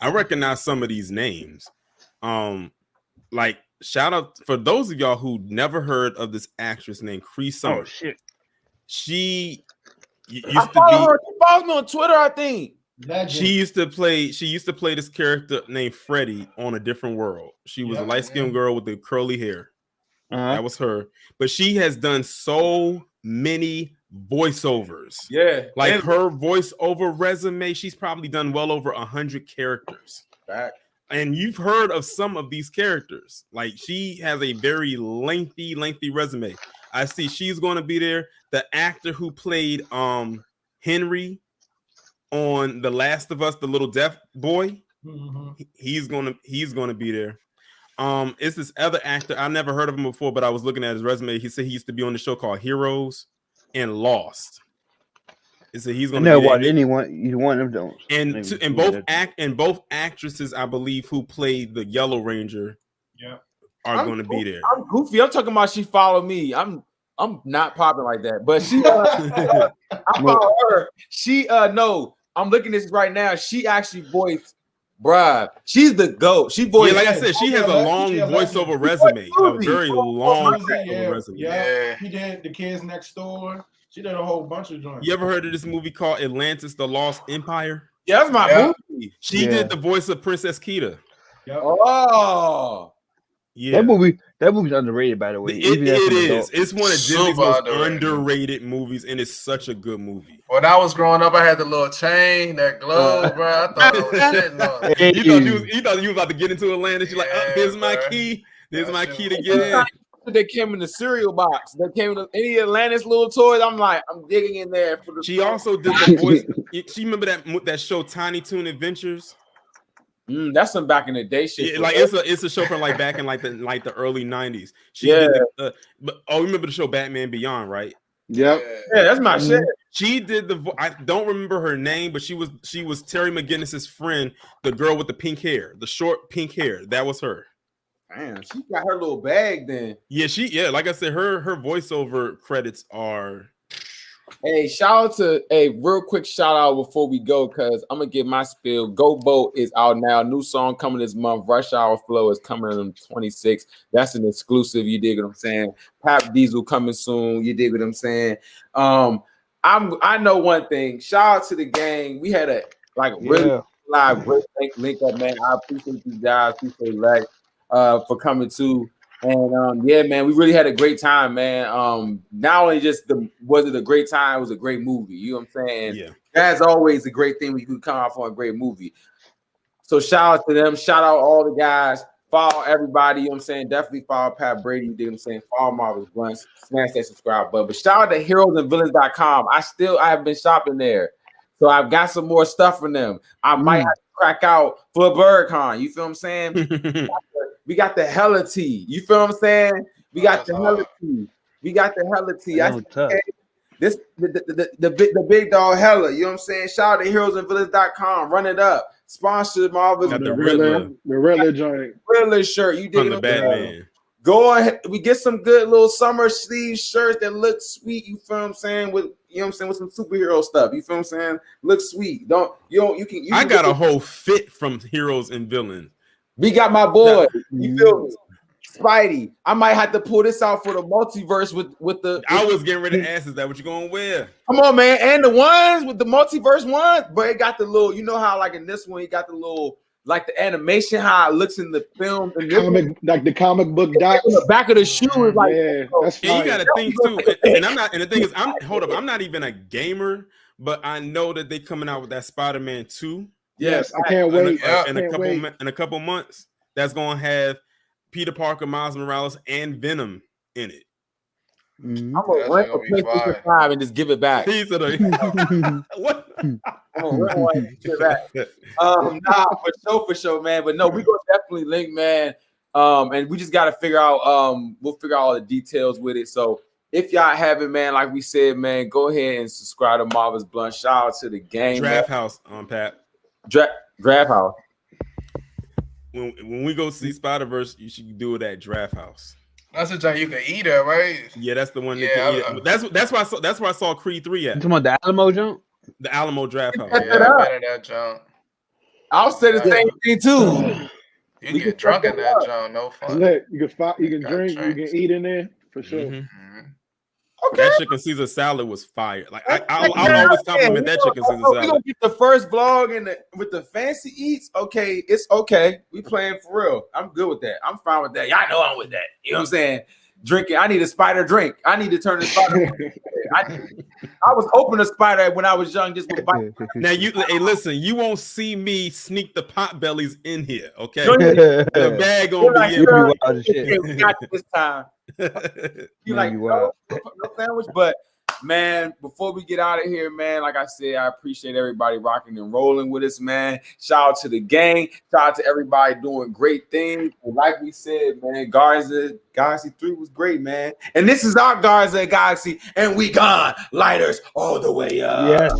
D: I recognize some of these names. Like shout out for those of y'all who never heard of this actress named Cree Summer.
C: Oh shit.
D: She used
A: I follow her. She follows me on Twitter, I think.
F: Legend.
D: She used to play this character named Freddie on A Different World. She was a light-skinned girl with the curly hair. That was her. But she has done so many voiceovers.
A: Yeah.
D: Like her voiceover resume, she's probably done well over 100 characters.
A: Back.
D: And you've heard of some of these characters. Like she has a very lengthy resume. I see she's going to be there. The actor who played Henry on The Last of Us, the little deaf boy, he's gonna be there. It's this other actor. I never heard of him before, but I was looking at his resume. He said he used to be on the show called Heroes and Lost. He said he's gonna be there.
C: Either one of them don't.
D: And both actresses, I believe, who played the Yellow Ranger, are going to be there.
A: I'm goofy. I'm talking about she followed me. I'm not popping like that, but she I follow her. She no, I'm looking at this right now. She actually voiced she's the GOAT. She voiced
D: like I said, she has a long voiceover resume. A very long resume.
F: Yeah, she did The Kids Next Door. She did a whole bunch of joints.
D: You ever heard of this movie called Atlantis: The Lost Empire?
A: Yeah, that's my movie.
D: She did the voice of Princess Kita.
F: Yep.
A: Oh.
D: Yeah,
C: that movie's underrated, by the way.
D: It is. It's one of Disney's most underrated movies, and it's such a good movie.
B: When I was growing up, I had the little chain, that glove, bro. I thought it was shit.
D: You thought you was about to get into Atlantis. You're like, here's my key. Here's my key to get in.
A: They came in the cereal box. They came in any Atlantis little toys. I'm digging in there for the.
D: She also did the voice. She remember that show Tiny Toon Adventures.
A: That's some back in the day shit.
D: Yeah, like it's a show from like back in like the early 90s. She did remember the show Batman Beyond, right?
E: Yep.
A: Yeah, that's my shit.
D: She did I don't remember her name, but she was Terry McGinnis's friend, the girl with the pink hair, the short pink hair. That was her.
A: Damn, she got her little bag then.
D: Yeah, like I said, her voiceover credits are.
A: Hey, real quick shout out before we go, because I'm gonna get my spiel. Go Boat is out now. New song coming this month. Rush Hour Flow is coming on 26. That's an exclusive. You dig what I'm saying? Pap Diesel coming soon. You dig what I'm saying? I know one thing. Shout out to the gang. We had a really live great link up, man. I appreciate you guys. Appreciate Lex for coming too. And man, we really had a great time, man. Not only was it a great time, it was a great movie. You know what I'm saying?
D: Yeah.
A: That's always a great thing when you can come out for a great movie. So shout out to them. Shout out all the guys. Follow everybody, you know what I'm saying? Definitely follow Pat Brady, you know what I'm saying? Follow Marvelous Bluntz, smash that subscribe button. But shout out to heroesandvillains.com. I have been shopping there. So I've got some more stuff from them. I might have to crack out for BirdCon. You feel what I'm saying? We got the hella tea. You feel what I'm saying? We got the hella tea. We got the hella tea. This the big dog hella. You know what I'm saying? Shout out to heroesandvillains.com. Run it up. Sponsored Marvelous.
E: The Riddler joint.
A: Riddler shirt. You dig
D: from the Batman.
A: Go ahead. We get some good little summer sleeve shirts that look sweet. You feel what I'm saying? With with some superhero stuff. You feel what I'm saying? Look sweet. I
D: got a whole fit from Heroes and Villains.
A: We got my boy. You feel me? Spidey. I might have to pull this out for the multiverse with the.
D: I was getting ready to ask, is that what you gonna wear?
A: Come on, man. And the ones with the multiverse ones, but it got the little, you know how like in this one, you got the little like the animation, how it looks in the film,
E: like the comic book dots.
A: The back of the shoe is like,
E: that's
D: you got to think too. And I'm not. And the thing is, I'm not even a gamer, but I know that they coming out with that Spider-Man 2.
E: Yes, I can't wait.
D: In a couple months, that's gonna have Peter Parker, Miles Morales, and Venom in it.
A: I'm gonna rent a PlayStation 5 and just give it back.
D: What?
A: Nah, for sure, man. But no, we gonna definitely link, man. And we just gotta figure out. We'll figure out all the details with it. So if y'all haven't, man, like we said, man, go ahead and subscribe to Marvelous Bluntz. Shout out to the game.
D: Draft House on Pat.
A: Draft House.
D: When we go see Spider-Verse, you should do it at Draft House.
B: That's a joint you can eat at, right?
D: Yeah, that's the one. Yeah, that's why I saw Creed 3 at.
C: You talking about the Alamo jump?
D: The Alamo Draft House.
B: Yeah, I bet that jump.
A: I'll say the same thing too.
B: You get drunk in that jump, no fun.
E: You can drink, you can eat in there for sure.
A: Okay.
D: That chicken Caesar salad was fire. Like I'll always compliment that chicken Caesar salad.
A: We gonna get the first vlog with the fancy eats. Okay, it's okay. We playing for real. I'm good with that. I'm fine with that. Y'all know I'm with that. You know what I'm saying? Drinking. I need a spider drink. I need to turn the spider. I was open a spider when I was young, just with bite.
D: Now listen, you won't see me sneak the pot bellies in here, okay? The bag gonna be in.
A: We got this time. You like no sandwich, but man, before we get out of here, man, like I said, I appreciate everybody rocking and rolling with us, man. Shout out to the gang, shout out to everybody doing great things. And like we said, man, Guardians of the Galaxy 3 was great, man. And this is our Guardians of the Galaxy, and we gone lighters all the way up.
C: Yes,